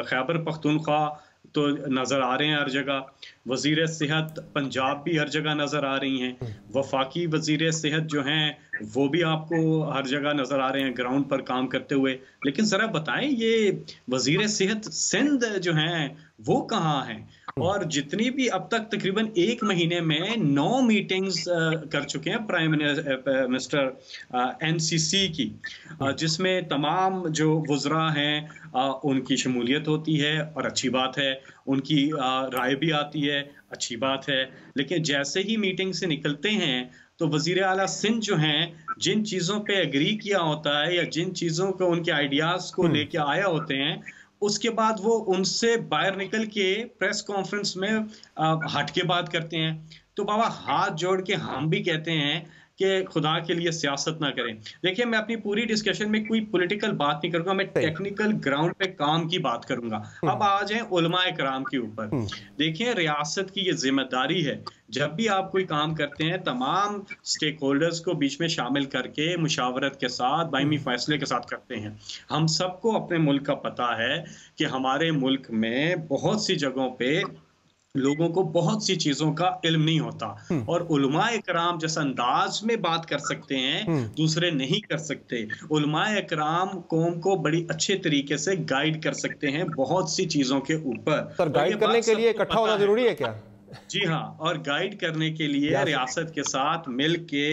खैबर पख्तूनख्वा तो नज़र आ रहे हैं हर जगह, वज़ीर सेहत पंजाब भी हर जगह नज़र आ रही हैं, वफाकी वज़ीर सेहत जो हैं वो भी आपको हर जगह नज़र आ रहे हैं ग्राउंड पर काम करते हुए। लेकिन ज़रा बताएं ये वज़ीर सेहत सिंध जो हैं वो कहाँ हैं? और जितनी भी अब तक तकरीबन 1 महीने में 9 मीटिंग्स कर चुके हैं प्राइम मिनिस्टर एनसीसी की, जिसमें तमाम जो वुज़रा हैं उनकी शमूलियत होती है और अच्छी बात है, उनकी राय भी आती है, अच्छी बात है। लेकिन जैसे ही मीटिंग से निकलते हैं तो वज़ीर आला सिंध जो हैं जिन चीज़ों पे एग्री किया होता है या जिन चीज़ों को उनके आइडियाज़ को लेके आया होते हैं, उसके बाद वो उनसे बाहर निकल के प्रेस कॉन्फ्रेंस में हट के बात करते हैं। तो बाबा हाथ जोड़ के हम भी कहते हैं कि खुदा के लिए सियासत ना करें। देखिए मैं अपनी पूरी डिस्कशन में कोई पॉलिटिकल बात नहीं करूंगा, मैं टेक्निकल ग्राउंड पे काम की बात करूंगा। अब आ जाए उलमा इकराम के ऊपर। देखिए रियासत की ये जिम्मेदारी है, जब भी आप कोई काम करते हैं तमाम स्टेक होल्डर्स को बीच में शामिल करके मुशावरत के साथ बाइमी फैसले के साथ करते हैं। हम सबको अपने मुल्क का पता है कि हमारे मुल्क में बहुत सी जगहों पे लोगों को बहुत सी चीजों का इल्म नहीं होता, और उलमाए इकराम जिस अंदाज में बात कर सकते हैं दूसरे नहीं कर सकते। उलमाए इकराम कौम को बड़ी अच्छे तरीके से गाइड कर सकते हैं बहुत सी चीजों के ऊपर। सर गाइड करने के लिए इकट्ठा होना जरूरी है क्या? जी हाँ, और गाइड करने के लिए रियासत के साथ मिल के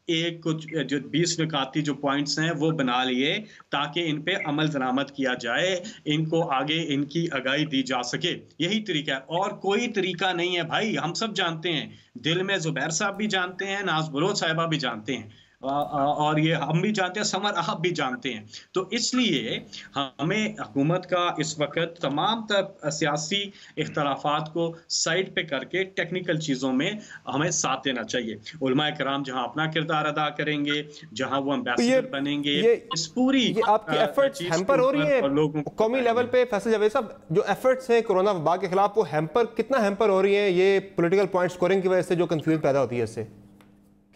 एक कुछ जो 20 निकाती जो पॉइंट्स हैं वो बना लिए ताकि इन पे अमल दरामद किया जाए, इनको आगे इनकी आगाही दी जा सके। यही तरीका है और कोई तरीका नहीं है भाई। हम सब जानते हैं, दिल में जुबैर साहब भी जानते हैं, नाज बलोच साहिबा भी जानते हैं, और ये हम भी जानते हैं, समर आप भी जानते हैं। तो इसलिए हमें हुकूमत का इस वक्त तमाम सियासी इख्तलाफात को साइड पे करके टेक्निकल चीज़ों में हमें साथ देना चाहिए। उलमाए कराम जहां अपना किरदार अदा करेंगे, जहां वो एम्बेसडर बनेंगे, इस पूरी आपकी एफर्ट्स हैम्पर हो रही है कौमी लेवल पे। फैसल जावेद साहब, जो एफर्ट्स हैं कोरोना वबा के खिलाफ, वो कितना हैम्पर हो रही हैं ये पॉलिटिकल पॉइंट स्कोरिंग की वजह से, जो कंफ्यूजन पैदा होती है इससे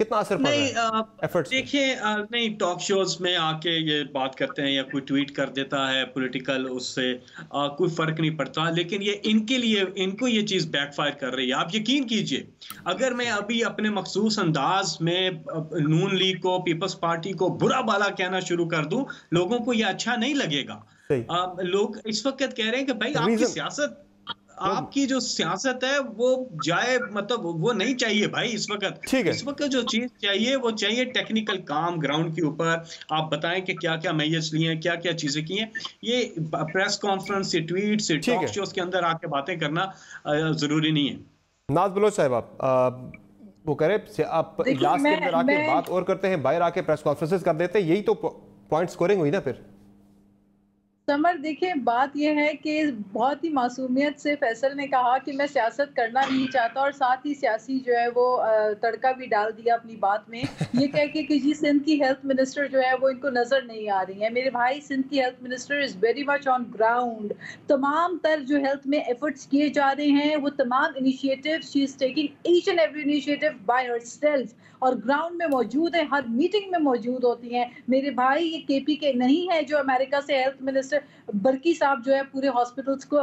कितना असर पड़ रहा है? देखिए, नहीं टॉक शोज में आके ये बात करते हैं या कोई ट्वीट कर देता है पॉलिटिकल, उससे कोई फर्क नहीं पड़ता, लेकिन ये इनके लिए, इनको ये चीज बैकफायर कर रही है। आप यकीन कीजिए, अगर मैं अभी अपने मखसूस अंदाज में नून लीग को, पीपल्स पार्टी को बुरा भला कहना शुरू कर दूं, लोगों को ये अच्छा नहीं लगेगा। लोग इस वक्त कह रहे हैं कि भाई आपकी सियासत, आपकी जो सियासत है वो जाए, मतलब वो नहीं चाहिए भाई इस वक्त। इस वक्त जो चीज चाहिए वो चाहिए टेक्निकल काम ग्राउंड के ऊपर। आप बताएं कि क्या क्या मैयर्स लिए हैं, क्या क्या चीजें की हैं। ये प्रेस कॉन्फ्रेंस से, ट्वीट से, टॉक शोज के अंदर आके बातें करना जरूरी नहीं है। नाज बलोच साहब, आप वो करें, आप इजलास के अंदर आके बात और करते हैं, बाहर आके प्रेस कॉन्फ्रेंसेस कर देते हैं, यही तो पॉइंट स्कोरिंग हुई ना फिर। समर, देखिए बात यह है कि बहुत ही मासूमियत से फैसल ने कहा कि मैं सियासत करना नहीं चाहता, और साथ ही सियासी जो है वो तड़का भी डाल दिया अपनी बात में, ये कह के कि जी सिंध की हेल्थ मिनिस्टर जो है वो इनको नज़र नहीं आ रही है। मेरे भाई, सिंध की health minister is very much on ground. तमाम तर जो हेल्थ में एफर्ट्स किए जा रहे हैं, वो तमाम initiative, she is taking each and every initiative by herself, और ग्राउंड में मौजूद है, हर मीटिंग में मौजूद होती हैं। मेरे भाई, ये केपी के नहीं है जो अमेरिका से हेल्थ मिनिस्टर बरकी साहब जो है पूरे हॉस्पिटल्स को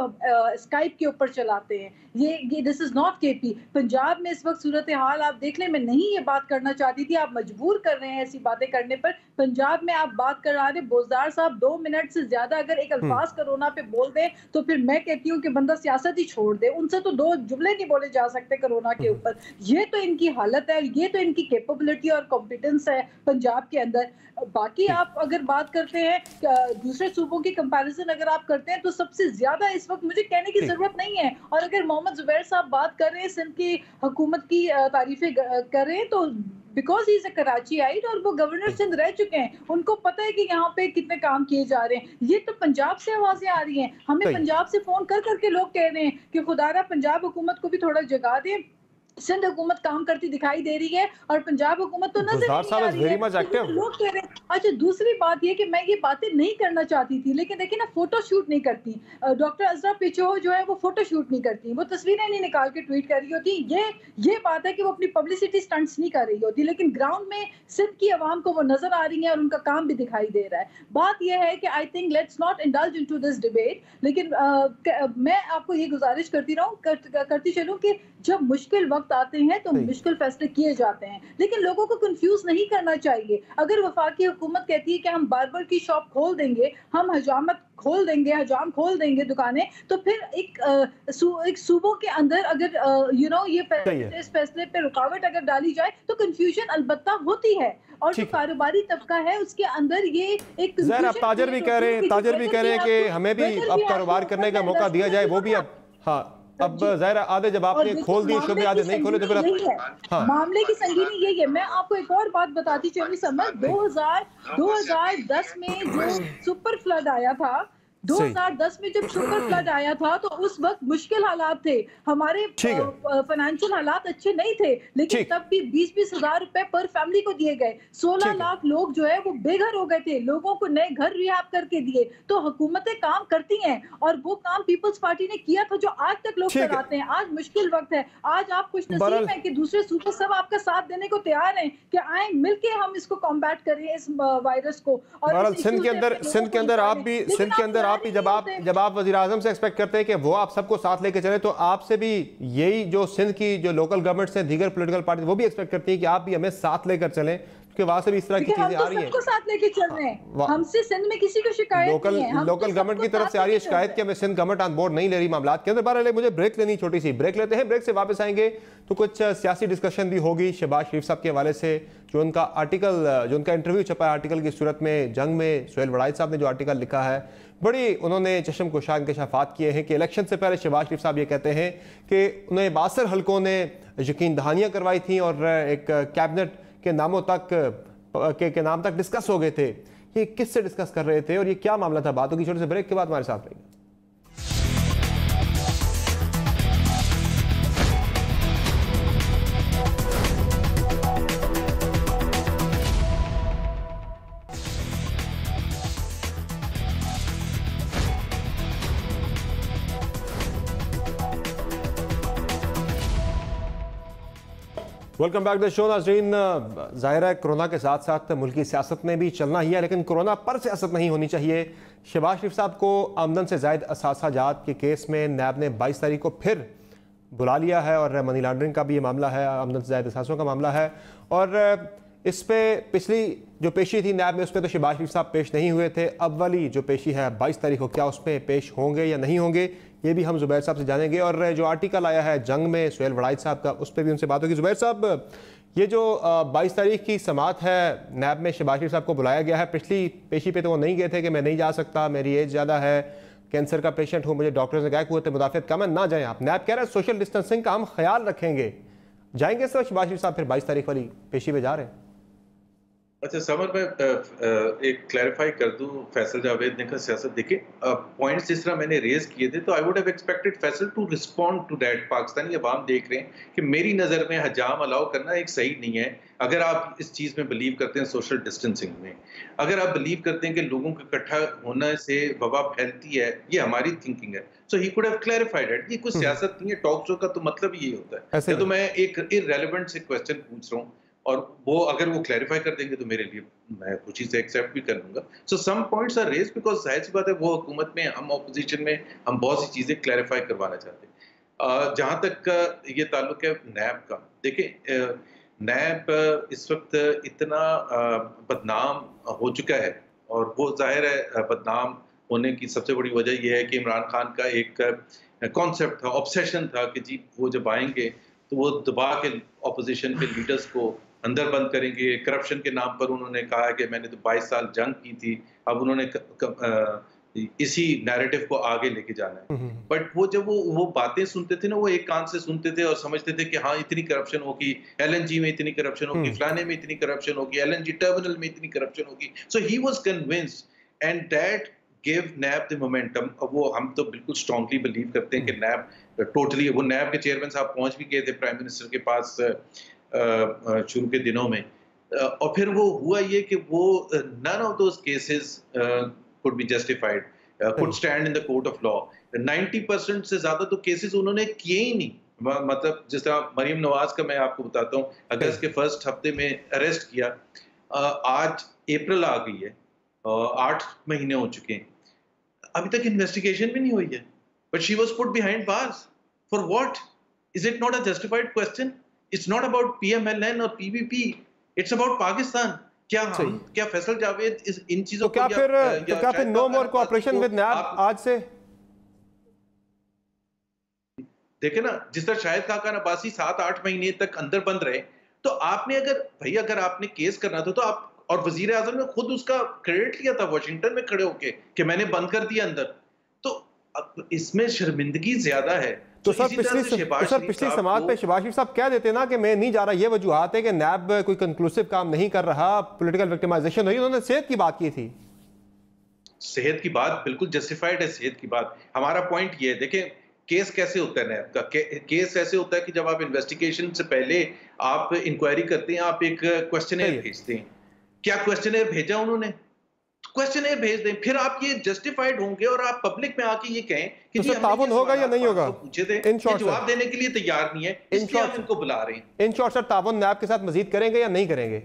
स्काइप के ऊपर चलाते हैं। ये this is not KP. Punjab में इस वक्त सूरत हाल आप देख लें, मैं नहीं ये बात करना चाहती थी, आप मजबूर कर रहे हैं ऐसी बातें करने पर। पंजाब में आप बात करा रहे, बोजदार साहब 2 मिनट से ज्यादा अगर एक अल्फाज कोरोना पे बोल दें तो फिर मैं कहती हूँ कि बंदा सियासत ही छोड़ दे, उनसे तो 2 जुमले नहीं बोले जा सकते कोरोना के ऊपर। ये तो इनकी हालत है, ये तो इनकी कैपेबिलिटी और कॉम्पिटेंस है पंजाब के अंदर। बाकी आप अगर बात करते हैं दूसरे सूबों की कंपैरिजन अगर आप करते हैं, तो सबसे ज्यादा इस वक्त मुझे कहने की जरूरत नहीं है। और अगर मोहम्मद जुबैर साहब बात कर रहे हैं, सिंध की हुकूमत की तारीफें कर रहे हैं, तो because he is a Karachiite और वो गवर्नर सिंध रह चुके हैं, उनको पता है कि यहाँ पे कितने काम किए जा रहे हैं। ये तो पंजाब से आवाजें आ रही हैं, हमें पंजाब से फोन कर करके लोग कह रहे हैं कि खुदारा पंजाब हुकूमत को भी थोड़ा जगा दें, सिंध हुकूमत काम करती दिखाई दे रही है और पंजाब हुकूमत तो नजर नहीं आ रही है, लोग कह रहे हैं। अच्छा, दूसरी बात ये कि मैं ये बातें नहीं करना चाहती थी, लेकिन देखिए ना, फोटो शूट नहीं करती डॉक्टर अजरा पिचो जो है, वो फोटो शूट नहीं करती, वो तस्वीरें नहीं निकाल के ट्वीट कर रही होती। ये बात है कि वो अपनी पब्लिसिटी स्टंट्स नहीं कर रही होती, लेकिन ग्राउंड में सिंध की आवाम को वो नजर आ रही है और उनका काम भी दिखाई दे रहा है। बात यह है कि I think let's not indulge into this debate, लेकिन मैं आपको ये गुजारिश करती चलूं कि जब मुश्किल वक्त आते हैं तो मुश्किल फैसले किए जाते हैं, लेकिन लोगों को कंफ्यूज नहीं करना चाहिए। अगर वफाकी हुकूमत कहती है कि हम बार्बर की शॉप खोल देंगे, हम हजाम खोल देंगे दुकानें, तो फिर एक सूबों के अंदर अगर ये इस फैसले पे रुकावट अगर डाली जाए तो कंफ्यूजन अलबत्ता होती है। और जो कारोबारी तबका है उसके अंदर ये एक ताजर भी कह रहे हैं कि हमें भी अब कारोबार करने का मौका दिया जाए, वो भी अब ज़ाहिर आधे जब आपने खोल दिए शोबे, आधे नहीं खोले, तो फिर मामले की संगीनी यही है। मैं आपको एक और बात बताती चलूं समझ, 2010 में जो सुपर फ्लड आया था, 2010 में जब सुपर फ्लड आया था, तो उस वक्त मुश्किल हालात थे, हमारे फाइनेंशियल हालात अच्छे नहीं थे, लेकिन तब भी 20-20 हजार रुपए पर फैमिली को दिए गए। 16 लाख लोग जो है वो बेघर हो गए थे, लोगों को नए घर रिहाब करके दिए। तो हुकूमतें काम करती हैं, और वो काम पीपल्स पार्टी ने किया था जो आज तक लोग कराते हैं। आज मुश्किल वक्त है, आज आप खुश नसीब हैं कि दूसरे सूबे सब आपका साथ देने को तैयार हैं कि आए मिलके हम इसको कॉम्बैट करें इस वायरस को। और सिंध के अंदर आप भी जब आप वज़ीर आज़म से एक्सपेक्ट करते हैं कि वो आप सबको साथ लेके चले, तो आपसे भी यही जो सिंध की जो लोकल गवर्नमेंट्स हैं, दीगर पॉलिटिकल पार्टी, वो भी एक्सपेक्ट करती है कि आप भी हमें साथ लेकर चलें। क्योंकि वहां से भी इस तरह की हम चीजें तो आ रही हैं। सबको साथ लेके चल रहे हैं, हमसे सिंध में किसी को शिकायत लोकल नहीं है। हम लोकल तो गवर्नमेंट की सबको तरफ से साथ आ रही है लेके चल शिकायत रहे कि हमें सिंध गवर्नमेंट ऑन बोर्ड नहीं ले रही मामलात के अंदर। बहरहाल मुझे ब्रेक लेनी, छोटी सी ब्रेक लेते हैं, ब्रेक से वापस आएंगे तो कुछ सियासी डिस्कशन भी होगी शहबाज शरीफ साहब के हवाले से, जो उनका आर्टिकल, जो उनका इंटरव्यू छपा है आर्टिकल की सूरत में जंग में, सुहेल वड़ाइच साहब ने जो आर्टिकल लिखा है, बड़ी उन्होंने चश्म कुशा इंकशाफात किए हैं कि इलेक्शन से पहले शहबाज शरीफ साहब ये कहते हैं कि उन्हें 62 हल्कों ने यकीन दहानियाँ करवाई थी और एक कैबिनेट के नामों तक के नाम तक डिस्कस हो गए थे। ये किससे डिस्कस कर रहे थे और ये क्या मामला था? बातों की छोटे से ब्रेक के बाद हमारे साथ रहेंगे। Welcome back the show. नाज़रीन, ज़ाहिर है कोरोना के साथ साथ मुल्की सियासत में भी चलना ही है, लेकिन कोरोना पर सियासत नहीं होनी चाहिए। शहबाज शरीफ साहब को आमदन से ज़ायद असासाजात के केस में नैब ने 22 तारीख को फिर बुला लिया है और मनी लॉन्ड्रिंग का भी ये मामला है, आमदन से ज़ायद असासों का मामला है। और इस पे पिछली जो पेशी थी नैब में, उस पर तो शहबाज शरीफ साहब पेश नहीं हुए थे। अब वाली जो पेशी है 22 तारीख को, क्या उसमें पेश होंगे या नहीं होंगे, ये भी हम ज़ुबैर साहब से जानेंगे। और जो आर्टिकल आया है जंग में सुहेल वड़ाइच साहब का, उस पर भी उनसे बात होगी। ज़ुबैर साहब, ये जो 22 तारीख की समात है नैब में, शहबाज शरीफ साहब को बुलाया गया है। पिछली पेशी पे तो वो नहीं गए थे कि मैं नहीं जा सकता, मेरी एज ज़्यादा है, कैंसर का पेशेंट हूँ, मुझे डॉक्टर ने कहा कुव्वत मुदाफ़त कम है, ना जाएँ आप। नैब कह रहे हैं सोशल डिस्टेंसिंग का हम ख्याल रखेंगे। जाएंगे सर शहबाज शरीफ साहब फिर 22 तारीख वाली पेशी पे जा रहे हैं? अच्छा समर, मैं एक क्लैरिफाई कर दूं। फैसल जावेद ने कहा सियासत, देखिए पॉइंट्स जिस तरह मैंने रेज किए थे तो I would have expected Faisal to respond to that. Pakistani अवाम देख रहे हैं कि मेरी नज़र में हजाम अलाउ करना एक सही नहीं है। अगर आप इस चीज़ में बिलीव करते हैं सोशल डिस्टेंसिंग में, अगर आप बिलीव करते हैं कि लोगों का इकट्ठा होने से वबा फैलती है, ये हमारी थिंकिंग है, so he could have clarified it. ये कोई सियासत नहीं है, टॉक शो का तो मतलब ही ये होता है। तो मैं एक इररेलेवेंट से क्वेश्चन पूछ रहा हूँ और वो अगर वो क्लैरिफाई कर देंगे तो मेरे लिए, मैं खुशी से एक्सेप्ट भी कर लूंगा। So some points are raised because जाहिर सी बात है वो हुकूमत में, हम ऑपोजिशन में, हम बहुत सी चीज़ें क्लैरिफाई करवाना चाहते हैं। जहाँ तक ये ताल्लुक है नैब का, देखिए नैब इस वक्त इतना बदनाम हो चुका है, और वो जाहिर है बदनाम होने की सबसे बड़ी वजह यह है कि इमरान खान का एक कॉन्सेप्ट था, ऑब्सेशन था कि जी वो जब आएंगे तो वो दबा के ऑपोजिशन के लीडर्स को अंदर बंद करेंगे। करप्शन के नाम पर उन्होंने कहा कि मैंने तो 22 साल जंग की थी, अब उन्होंने इसी नैरेटिव को आगे लेके जाना है। बट वो जब वो बातें सुनते थे ना, वो एक कान से सुनते थे और समझते थे कि हाँ इतनी करप्शन होगी, LNG में इतनी करप्शन होगी, फलाने में इतनी करप्शन होगी, LNG टर्मिनल में इतनी करप्शन होगी। So he was convinced and that give NAB the momentum. अब वो हम तो बिल्कुल स्ट्रांगली बिलीव करते हैं कि नैब टोटली, वो नैब के चेयरमैन साहब पहुंच भी गए थे प्राइम मिनिस्टर के पास शुरू के दिनों में, और फिर वो हुआ ये कि वो none of those cases could be justified, could stand in the court of law. 90% से ज्यादा तो केसेस उन्होंने किए ही नहीं। मतलब जिस तरह मरियम नवाज का मैं आपको बताता हूँ, अगस्त के फर्स्ट हफ्ते में अरेस्ट किया, आज अप्रैल आ गई है, 8 महीने हो चुके हैं, अभी तक इन्वेस्टिगेशन भी नहीं हुई है, but she was put behind bars for what? Is it not a justified question? It's not about PMLN और PVP, इट्स अबाउट पाकिस्तान। क्या फैसल जावेद इन चीजों को क्या फिर नो मोर कोऑपरेशन विद नैब आज से? देखे ना, जिस तरह शाहिद खाकान अब्बासी 7-8 महीने तक अंदर बंद रहे, तो आपने अगर आपने केस करना था तो आप, और वजीर आजम ने खुद उसका क्रेडिट लिया था वॉशिंगटन में खड़े होके कि मैंने बंद कर दिया अंदर, तो इसमें शर्मिंदगी ज्यादा है। तो सर पिछली समात पे शहबाज शरीफ साहब कह देते ना कि मैं नहीं जा रहा, ये वजूहात है कि नैब कोई कंक्लूसिव काम नहीं कर रहा, पॉलिटिकल विक्टिमाइजेशन हुई। उन्होंने सेहत की बात की थी। सेहत की बात बिल्कुल जस्टिफाइड है। सेहत की बात, हमारा पॉइंट ये है, देखें केस कैसे होता है नैब का। केस ऐसे होता है कि जब आप इन्वेस्टिगेशन से पहले आप इंक्वायरी करते हैं, आप एक क्वेश्चनर भेजते हैं। क्या क्वेश्चनर भेजा उन्होंने? क्वेश्चनर भेज दें, फिर आप ये जस्टिफाइड होंगे और आप पब्लिक में आके ये कहें कि तो ताउन होगा या नहीं होगा? पूछे थे, ये जवाब देने के लिए तैयार नहीं है, इसलिए आप इनको बुला रहे हैं। इन शॉर्ट सर, ताउन नैब के साथ मजीद करेंगे या नहीं करेंगे?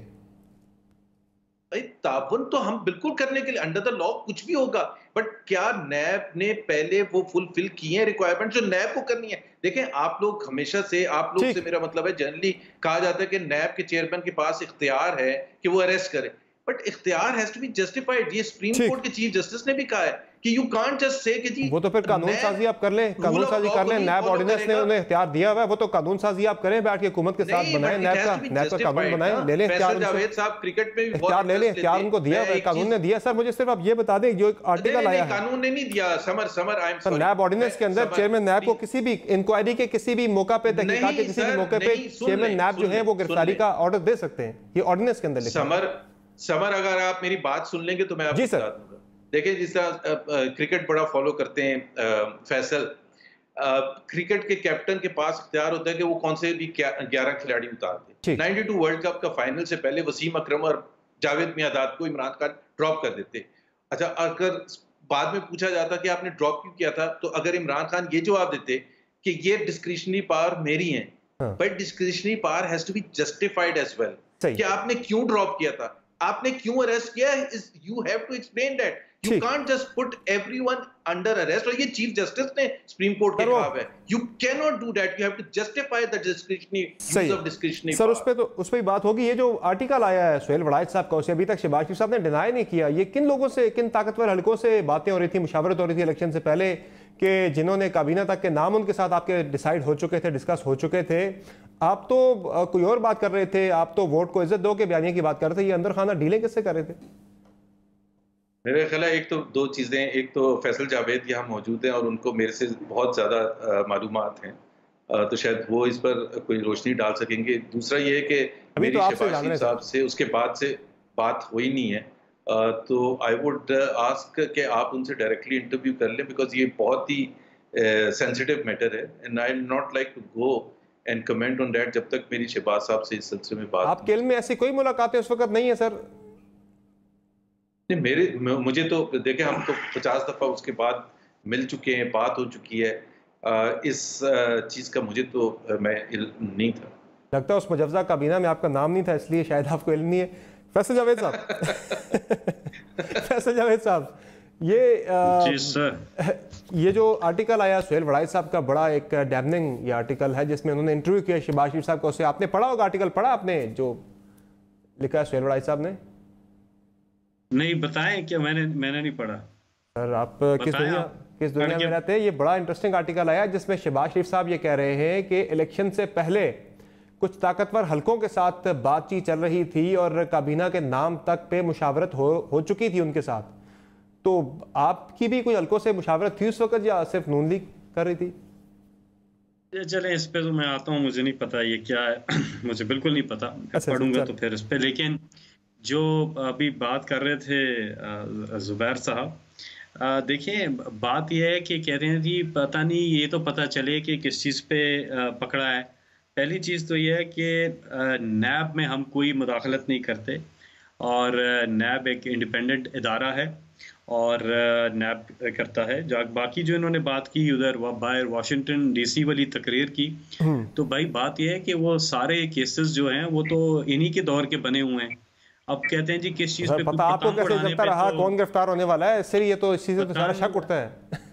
ताउन तो हम बिल्कुल करने के लिए, अंडर द लॉ कुछ भी होगा, बट क्या नैब ने पहले वो फुलफिल किए हैं रिक्वायरमेंट जो नैब को करनी है? देखें, आप लोग हमेशा से, आप लोग से मेरा मतलब है, जनरली कहा जाता है कि नैब के चेयरमैन के पास इख्तियार है कि वो अरेस्ट करे, बट इख्तियार हैज टू बी जस्टिफाइड। ये सुप्रीम कोर्ट के चीफ जस्टिस ने भी कहा है कि यू कांट जस्ट से कि जी वो तो फिर कानून साजी आप कर लें, कानून साजी कर लें। नैब ऑर्डिनेंस ने उन्हें इख्तियार दिया हुआ है, वो तो कानून साजी आप करें, बैठ के हुकूमत के साथ बनाएं, नैब का कानून बनाएं, ले लें इख्तियार। जावेद साहब क्रिकेट में इख्तियार ले लें, इख्तियार उनको दिया हुआ है, कानून ने दिया। सर मुझे सिर्फ आप ये बता दें, जो एक आर्टिकल आया है, कानून ने नहीं दिया समर, I am sorry, NAB ordinance के अंदर चेयरमैन नैब को किसी भी इंक्वायरी के किसी भी मौका पे, तहकीकात के किसी भी मौके पे चेयरमैन नैब जो है वो गिरफ्तारी का ऑर्डर दे सकते हैं। ये ऑर्डिनेंस के अंदर लिखा है। समर, अगर आप मेरी बात सुन लेंगे तो मैं आपको बता दूंगा। देखिए, जिस तरह क्रिकेट बड़ा फॉलो करते हैं फैसल, क्रिकेट के कैप्टन के पास इख्तियार होता है कि वो कौन से भी 11 खिलाड़ी उतारते। 92 वर्ल्ड कप का फाइनल से पहले वसीम अकरम और जावेद मियांदाद को इमरान खान ड्रॉप कर देते। अच्छा, अगर बाद में पूछा जाता कि आपने ड्रॉप क्यों किया था, तो अगर इमरान खान ये जवाब देते कि ये डिस्क्रिशनरी पावर मेरी है, but discretionary power has to be justified as well, कि आपने क्यों ड्रॉप किया था, आपने क्यों अरेस्ट किया, you have to explain that. You can't just put everyone under arrest। और ये चीफ जस्टिस ने सुप्रीम कोर्ट के खिलाफ है। You cannot do that। You have to justify the discretionary use of discretionary sir, power। उस पे बात होगी। ये जो आर्टिकल आया है सुहेल वड़ाइच साहब का, उसे अभी तक शहबाज शरीफ साहब ने डिनाई नहीं किया। ये किन लोगों से, किन ताकतवर हलकों से बातें हो रही थी, मुशावरत हो रही थी इलेक्शन से पहले, कि जिन्होंने काबीना तक के नाम उनके साथ आपके डिसाइड हो चुके थे, डिस्कस हो चुके थे। आप तो कोई और बात कर रहे थे, आप तो वोट को इज्जत दो के बयानिए की बात कर रहे थे। ये अंदर खाना डीलें किससे कर रहे थे? मेरे ख्याल है एक तो दो चीजें, एक तो फैसल जावेद यहाँ मौजूद हैं और उनको मेरे से बहुत ज्यादा मालूमात हैं, तो शायद वो इस पर कोई रोशनी डाल सकेंगे। दूसरा ये है कि मेरी शहबाज शरीफ साहब से उसके बाद से बात हुई नहीं है, तो आई वुड आस्क कि आप उनसे डायरेक्टली इंटरव्यू कर लें, बिकॉज ये बहुत ही सेंसिटिव मैटर है, and I not like to go and comment on that जब तक मेरी शहबाज साहब से इस सिलसिले में बात। आपके इल्म में ऐसी कोई मुलाकातें उस वक्त नहीं है सर? नहीं, मुझे तो देखे, हम तो 50 दफा उसके बाद मिल चुके हैं, बात हो चुकी है। इस चीज का मुझे तो मैं इल्म नहीं था। लगता है उस मुजव्वजा काबीना में आपका नाम नहीं था, इसलिए शायद आपको इल्म नहीं है। फैसल जावेद साहब फैसल जावेद साहब, ये जो आर्टिकल आया सुहेल वड़ाइच साहब का, बड़ा एक डैमनिंग ये आर्टिकल है, जिसमें उन्होंने इंटरव्यू किया शहबाज शरीफ साहब को। उसे आपने पढ़ा होगा आर्टिकल, पढ़ा आपने जो लिखा है सुहेल वड़ाइच साहब ने? नहीं, बताएं क्या? मैंने नहीं पढ़ा सर। आप किस दुनिया में रहते हैं? ये बड़ा इंटरेस्टिंग आर्टिकल आया जिसमें शहबाज शरीफ साहब ये कह रहे हैं कि इलेक्शन से पहले कुछ ताकतवर हलकों के साथ बातचीत चल रही थी और काबीना के नाम तक पे मुशावरत हो चुकी थी उनके साथ। तो आपकी भी कोई हलकों से मुशावरत थी उस वक्त, या सिर्फ नून लीग कर रही थी? चले, इस पे तो मैं आता हूँ, मुझे नहीं पता ये क्या है मुझे बिल्कुल नहीं पता। पढ़ूंगा तो फिर इस पे। लेकिन जो अभी बात कर रहे थे जुबैर साहब, देखिए बात यह है कि कह रहे हैं जी पता नहीं, ये तो पता चले कि किस चीज़ पे पकड़ा है। पहली चीज़ तो यह है कि नैब में हम कोई मुदाखलत नहीं करते, और नैब एक इंडिपेंडेंट इदारा है और नैब करता है। बाकी जो इन्होंने बात की उधर बाहर वाशिंगटन डीसी वाली तकरीर की, तो भाई बात यह है कि वो सारे केसेस जो हैं वो तो इन्हीं के दौर के बने हुए हैं। अब कहते हैं जी किस चीज पे पता आपको कैसे चलता रहा कौन गिरफ्तार होने वाला है, इससे ये तो इस चीज में तो सारा शक उठता है।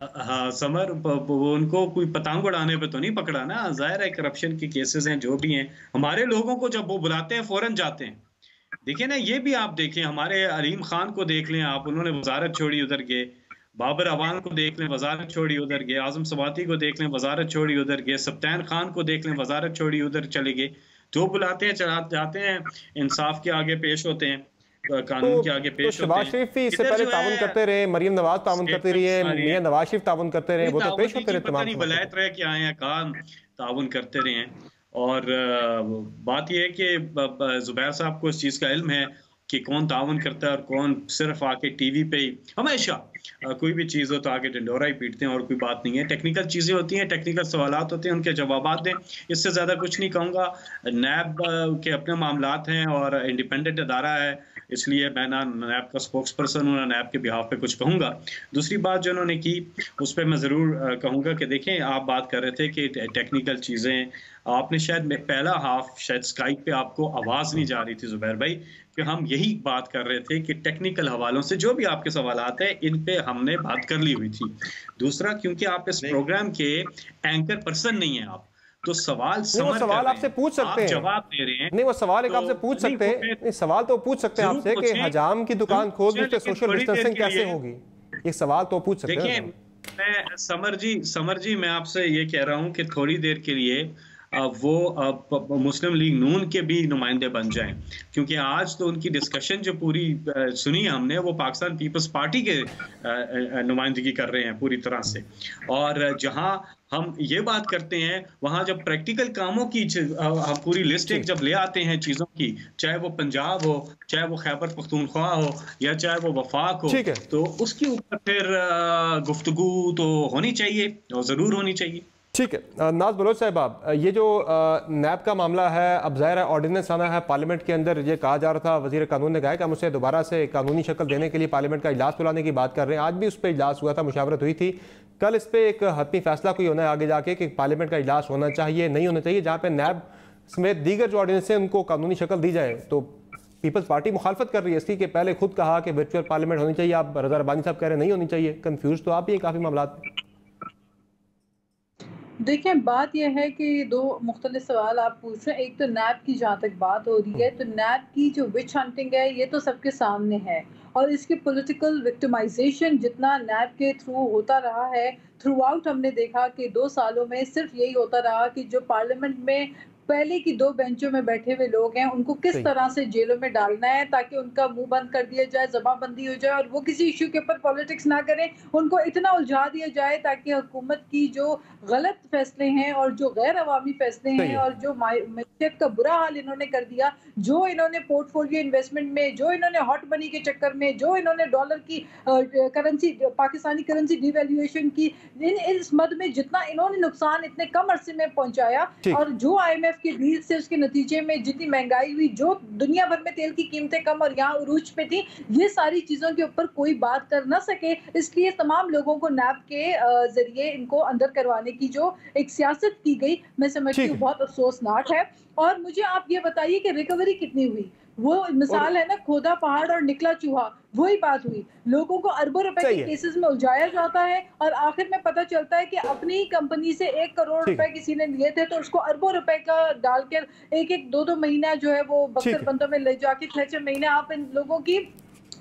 हाँ समर, वो उनको कोई पतंग उड़ाने पे तो नहीं पकड़ा ना। जाहिर है करप्शन के केसेस हैं जो भी हैं। हमारे लोगों को जब वो बुलाते हैं फौरन जाते हैं। देखिए ना, ये भी आप देखें, हमारे अलीम खान को देख लें आप, उन्होंने वजारत छोड़ी उधर गए। बाबर अवान को देख लें, वजारत छोड़ी उधर गए। आजम सवाती को देख लें, वजारत छोड़ी उधर गए। सप्तान खान को देख लें, वजारत छोड़ी उधर चले गए। जो बुलाते हैं चला जाते हैं, इंसाफ के आगे पेश होते हैं, कानून के आगे पेश होते हैं। शहबाज शरीफ भी इससे पहले ताउन करते रहे, मरीम नवाज ताउन करती रही है, मियां नवाज शरीफ ताउन करते रहे, वो तो पेश होते रहे तमाम। वलायत रह के आए हैं, कहा ताउन करते रहे हैं। और बात यह है कि जुबैर साहब को इस चीज़ का इल्म है कि कौन ताउन करता है और कौन सिर्फ आके टीवी पे ही। हमेशा कोई भी चीज़ हो तो आके डंडोरा ही पीटते हैं और कोई बात नहीं है। टेक्निकल चीज़ें होती हैं, टेक्निकल सवालात होते हैं, उनके जवाबात दें। इससे ज़्यादा कुछ नहीं कहूँगा। नैब के अपने मामलात हैं और इंडिपेंडेंट अदारा है, इसलिए मैं ना नैब का स्पोक्स पर्सन हूँ, ना नैब के बिहाफ पे कुछ कहूँगा। दूसरी बात जो उन्होंने की उस पर मैं ज़रूर कहूँगा कि देखें, आप बात कर रहे थे कि टेक्निकल चीज़ें, आपने शायद पहला हाफ शायद स्काइप पे आपको आवाज़ नहीं जा रही थी ज़ुबैर भाई, कि हम यही बात कर रहे थे कि टेक्निकल हवालों से जो भी आपके सवालात हैं इन पे हमने बात कर ली हुई थी। दूसरा, क्योंकि आप इस प्रोग्राम के एंकर पर्सन नहीं है आप, तो सवाल सवाल आपसे पूछ सकते हैं, जवाब दे रहे हैं। नहीं वो सवाल एक आपसे पूछ सकते हैं, सवाल तो पूछ सकते हैं आपसे कि हजाम की दुकान खोल दी तो सोशल डिस्टेंसिंग कैसे होगी, ये सवाल तो पूछ सकते हैं। देखिए, मैं समर जी मैं आपसे ये कह रहा हूँ कि थोड़ी देर के लिए वो मुस्लिम लीग नून के भी नुमाइंदे बन जाएं, क्योंकि आज तो उनकी डिस्कशन जो पूरी सुनी हमने वो पाकिस्तान पीपल्स पार्टी के नुमाइंदगी कर रहे हैं पूरी तरह से। और जहां हम ये बात करते हैं वहां जब प्रैक्टिकल कामों की हम पूरी लिस्ट एक जब ले आते हैं चीज़ों की, चाहे वो पंजाब हो, चाहे वो खैबर पख्तूनख्वा हो, या चाहे वो वफाक हो, तो उसके ऊपर फिर गुफ्तगू तो होनी चाहिए और ज़रूर होनी चाहिए। ठीक है नाज बलोच साहब, आप ये जो नैब का मामला है, अब ज़ाहिर है ऑर्डिनेंस आना है पार्लियामेंट के अंदर, ये कहा जा रहा था वज़ीर कानून ने कहा कि हम उसे दोबारा से कानूनी शक्ल देने के लिए पार्लियामेंट का इजलास बुलाने की बात कर रहे हैं। आज भी उस पर इजलास हुआ था, मुशावरत हुई थी, कल इस पर एक हतमी फैसला कोई होना है आगे जाके कि पार्लियामेंट का इजलास होना चाहिए नहीं होना चाहिए, जहाँ पर नैब समेत दीगर जो ऑर्डिनेंस है उनको कानूनी शक्ल दी जाए। तो पीपल्स पार्टी मुखालफत कर रही है इसकी कि पहले खुद कहा कि वर्चुअल पार्लियामेंट होनी चाहिए, आप रज़ा रब्बानी साहब कह रहे हैं नहीं होनी चाहिए। कन्फ्यूज तो आप ही काफ़ी मामला। देखिए, बात यह है कि दो मुख्तलिफ सवाल आप पूछ रहे हैं। एक तो नैब की जहाँ तक बात हो रही है, तो नैब की जो विच हंटिंग है ये तो सबके सामने है, और इसकी पॉलिटिकल विक्टिमाइजेशन जितना नैब के थ्रू होता रहा है, थ्रू आउट हमने देखा कि 2 सालों में सिर्फ यही होता रहा कि जो पार्लियामेंट में पहले की 2 बेंचों में बैठे हुए लोग हैं उनको किस तरह से जेलों में डालना है ताकि उनका मुंह बंद कर दिया जाए, जबानबंदी हो जाए और वो किसी इशू के ऊपर पॉलिटिक्स ना करें, उनको इतना उलझा दिया जाए ताकि हुकूमत की जो गलत फैसले हैं और जो गैर अवामी फैसले हैं और जो मैशत का बुरा हाल इन्होंने कर दिया, जो इन्होंने पोर्टफोलियो इन्वेस्टमेंट में, जो इन्होंने हॉट मनी के चक्कर में, जो इन्होंने डॉलर की करेंसी, पाकिस्तानी करेंसी डिवैल्यूएशन की, इस मद में जितना इन्होंने नुकसान इतने कम अरसे में पहुंचाया, और जो IMF की डील से उसके नतीजे में जितनी महंगाई हुई, जो दुनिया भर में तेल की कीमतें कम और यहाँ उरूज पे थी, ये सारी चीजों के ऊपर कोई बात कर ना सके, इसलिए तमाम लोगों को नैब के जरिए इनको अंदर करवाने की जो एक सियासत की गई, मैं समझती हूँ बहुत अफसोसनाक है। और मुझे आप ये बताइए कि रिकवरी कितनी हुई? वो मिसाल है ना, खोदा पहाड़ और निकला चूहा, वही बात हुई। लोगों को अरबों रुपए के केसेस में उलझाया जाता है और आखिर में पता चलता है कि अपनी ही कंपनी से 1 करोड़ रुपए किसी ने लिए थे तो उसको अरबों रुपए का डालकर 1-2 महीना जो है वो बक्सर बंदों में ले जाके 6-6 महीने आप इन लोगों की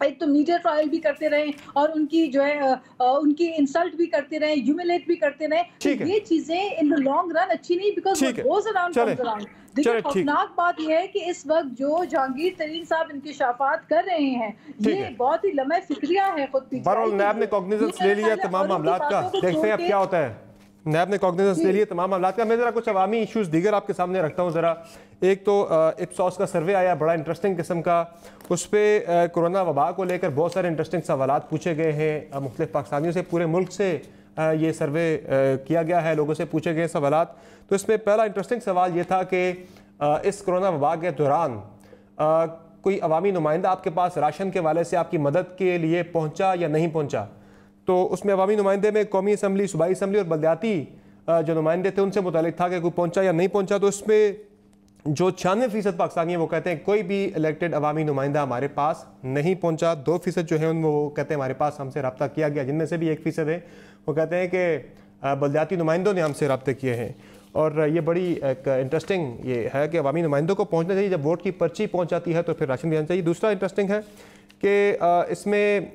एक तो मीडिया ट्रायल भी करते रहे और उनकी जो है उनकी इंसल्ट भी करते रहे, ह्यूमिलेट भी करते रहे। तो ये चीजें इन द लॉन्ग रन अच्छी नहीं, because what goes around comes around. देखिए, खौफनाक बात यह है कि इस वक्त जो जहांगीर तरीन साहब इंकिशाफात कर रहे हैं, ये बहुत ही लम्हे फिक्रिया है खुद पीछे। बहरहाल नैब ने कॉग्निजेंस ले लिया तमाम मामलों का, देखते हैं अब क्या होता है। नैब ने कॉग्निजेंस ले लिए तमाम मामलों का। मैं जरा कुछ अवामी इश्यूज दीगर आपके सामने रखता हूँ जरा। एक तो इप्सॉस का सर्वे आया बड़ा इंटरेस्टिंग किस्म का, उस पर कोरोना वबा को लेकर बहुत सारे इंटरेस्टिंग सवाल पूछे गए हैं मुख्तलिफ पाकिस्तानियों से, पूरे मुल्क से ये सर्वे किया गया है, लोगों से पूछे गए सवाल। तो इसमें पहला इंटरेस्टिंग सवाल ये था कि इस कोरोना वबा के दौरान कोई अवामी नुमाइंदा आपके पास राशन के वाले से आपकी मदद के लिए पहुँचा या नहीं पहुँचा? तो उसमें अवामी नुमाइंदे में कौमी असम्बली, सूबाई असम्बली और बलदियाती जो नुमाइंदे थे उनसे मुतालिक था कि कोई पहुँचा या नहीं पहुँचा। तो उसमें जो 96% पाकिस्तानी हैं वो कहते हैं कोई भी इलेक्टेड अवामी नुमाइंदा हमारे पास नहीं पहुँचा। 2% जो है वो कहते हैं हमारे पास हमसे रब्ता किया गया, जिनमें से भी 1% है वो कहते हैं कि बलदियाती नुमाइंदों ने हमसे रब्ते किए हैं। और ये बड़ी एक इंटरेस्टिंग ये है कि अवामी नुमाइंदों को पहुँचना चाहिए, जब वोट की पर्ची पहुँच जाती है तो फिर राशन देना चाहिए। दूसरा इंटरेस्टिंग है कि इसमें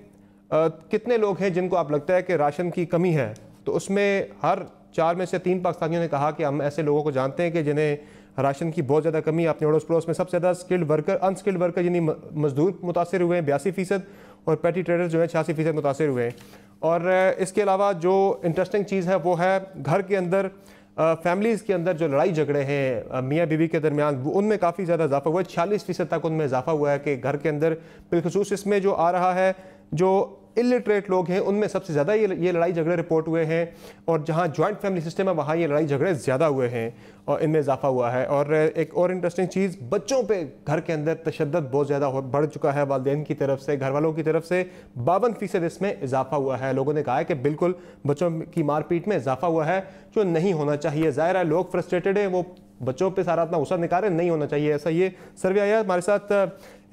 कितने लोग हैं जिनको आप लगता है कि राशन की कमी है। तो उसमें हर 4 में से 3 पाकिस्तानियों ने कहा कि हम ऐसे लोगों को जानते हैं कि जिन्हें राशन की बहुत ज़्यादा कमी। अपने अड़ोस पड़ोस में सबसे ज़्यादा स्किल्ड वर्कर, अनस्किल्ड वर्कर यानी मजदूर मुतासर हुए हैं 82%, और पैटी ट्रेडर्स जो है 86% मुतासर हुए हैं। और इसके अलावा जो इंटरेस्टिंग चीज़ है वो है घर के अंदर फैमिलीज़ के अंदर जो लड़ाई झगड़े हैं मियाँ बीवी के दरमियान, उनमें काफ़ी ज़्यादा इजाफा हुआ है। 46% तक उनमें इजाफा हुआ है कि घर के अंदर, बिलखसूस इसमें जो आ रहा है जो इलिटरेट लोग हैं उनमें सबसे ज़्यादा ये लड़ाई झगड़े रिपोर्ट हुए हैं, और जहाँ जॉइंट फैमिली सिस्टम है वहाँ ये लड़ाई झगड़े ज़्यादा हुए हैं और इनमें इजाफा हुआ है। और एक और इंटरेस्टिंग चीज़, बच्चों पे घर के अंदर तशद्दुद बहुत ज़्यादा बढ़ चुका है, वालिदैन की तरफ से, घर वालों की तरफ से 52% इसमें इजाफा हुआ है। लोगों ने कहा है कि बिल्कुल बच्चों की मारपीट में इजाफा हुआ है, जो नहीं होना चाहिए। ज़ाहिर है लोग फ्रस्ट्रेटेड हैं, वो बच्चों पे सारा अपना गुस्सा निकाल रहे, नहीं होना चाहिए ऐसा। ये सर्वे आया। हमारे साथ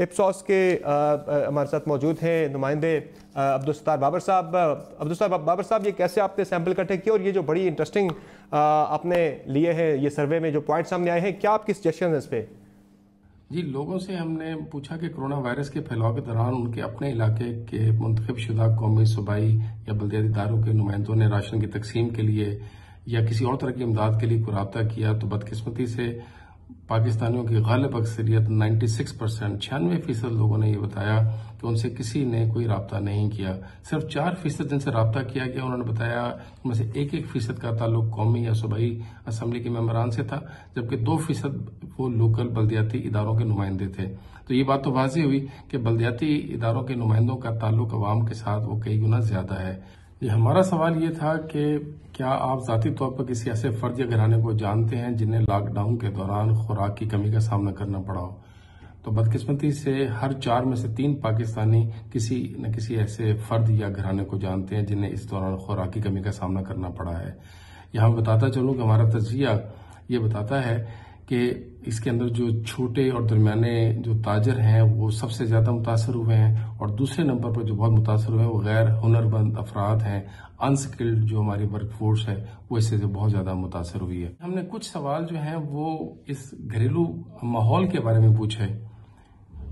इप्सॉस के हमारे साथ मौजूद हैं नुमाइंदे अब्दुल सत्तार बाबर साहब। अब्दुल सत्तार बाबर साहब, ये कैसे आपने सैंपल इकट्ठे किए और ये जो बड़ी इंटरेस्टिंग आपने लिए हैं, ये सर्वे में जो पॉइंट सामने आए हैं, क्या आपकी सजेशन है इस पर? जी, लोगों से हमने पूछा कि कोरोना वायरस के फैलाव के दौरान उनके अपने इलाके के मुंतखब शुदा कौमी, सूबाई या बल्दियाती इदारों के नुमाइंदों ने राशन की तकसीम के लिए या किसी और तरह की इमदाद के लिए कोई रब्ता किया, तो बदकिस्मती से पाकिस्तानियों की गालिब अक्सरियत 96%, 96% लोगों ने ये बताया कि उनसे किसी ने कोई रब्ता नहीं किया। सिर्फ 4% जिनसे रब्ता किया गया, उन्होंने बताया उनमें से 1% का ताल्लुक कौमी या सूबाई असम्बली के मेंबरान से था, जबकि 2% वो लोकल बल्दियाती इदारों के नुमाइंदे थे। तो ये बात तो वाज़ेह हुई कि बल्दियाती इदारों के नुमाइंदों का ताल्लुक अवाम के साथ वो कई गुना ज्यादा है। ये हमारा सवाल ये था कि क्या आप ज़ाती तौर पर किसी ऐसे फर्द या घराने को जानते हैं जिन्हें लॉकडाउन के दौरान खुराक की कमी का सामना करना पड़ा हो? तो बदकिस्मती से हर 4 में से 3 पाकिस्तानी किसी न किसी ऐसे फर्द या घराने को जानते हैं जिन्हें इस दौरान खुराक की कमी का सामना करना पड़ा है। यहाँ बताता चलूँ कि हमारा तजिया ये बताता है कि इसके अंदर जो छोटे और दरमियाने जो ताजर हैं वो सबसे ज्यादा मुतासर हुए हैं, और दूसरे नंबर पर जो बहुत मुतासर हुए हैं वो गैर हुनरमंद अफराद हैं। अनस्किल्ड जो हमारी वर्कफोर्स है वो इससे बहुत ज्यादा मुतासर हुई है। हमने कुछ सवाल जो हैं वो इस घरेलू माहौल के बारे में पूछे,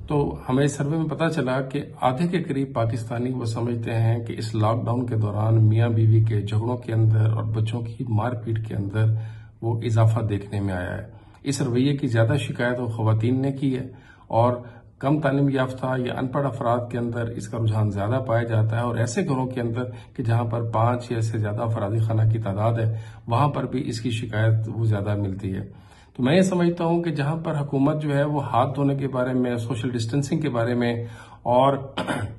तो हमें इस सर्वे में पता चला कि आधे के करीब पाकिस्तानी वो समझते हैं कि इस लॉकडाउन के दौरान मियाँ बीवी के झगड़ों के अंदर और बच्चों की मारपीट के अंदर वो इजाफा देखने में आया है। इस रवैये की ज्यादा शिकायत वो खवातीन ने की है, और कम तालीम याफ्ता या अनपढ़ अफराद के अंदर इसका रुझान ज्यादा पाया जाता है, और ऐसे घरों के अंदर कि जहां पर 5 या इससे ज्यादा अफरादी खाना की तादाद है, वहां पर भी इसकी शिकायत वो ज्यादा मिलती है। तो मैं ये समझता हूं कि जहां पर हुकूमत जो है वो हाथ धोने के बारे में, सोशल डिस्टेंसिंग के बारे में और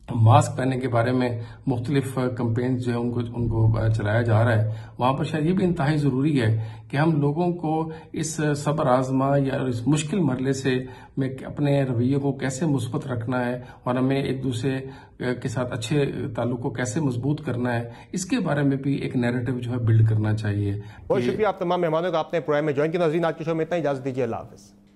मास्क पहनने के बारे में मुख्तलिफ कैंपेन जो है उनको चलाया जा रहा है, वहां पर शायद ये भी इंतहाई जरूरी है कि हम लोगों को इस सब्र आजमा या इस मुश्किल मरले से में अपने रवैये को कैसे मुस्बत रखना है और हमें एक दूसरे के साथ अच्छे ताल्लुक को कैसे मजबूत करना है, इसके बारे में भी एक नैरेटिव जो है बिल्ड करना चाहिए। बहुत शुक्रिया आप तमाम मेहमानों का, आपने प्रोग्राम में ज्वाइन किया। नाज़रीन, आज के शो में इतना, इजाजत दीजिए। अल्लाह हाफ़िज़।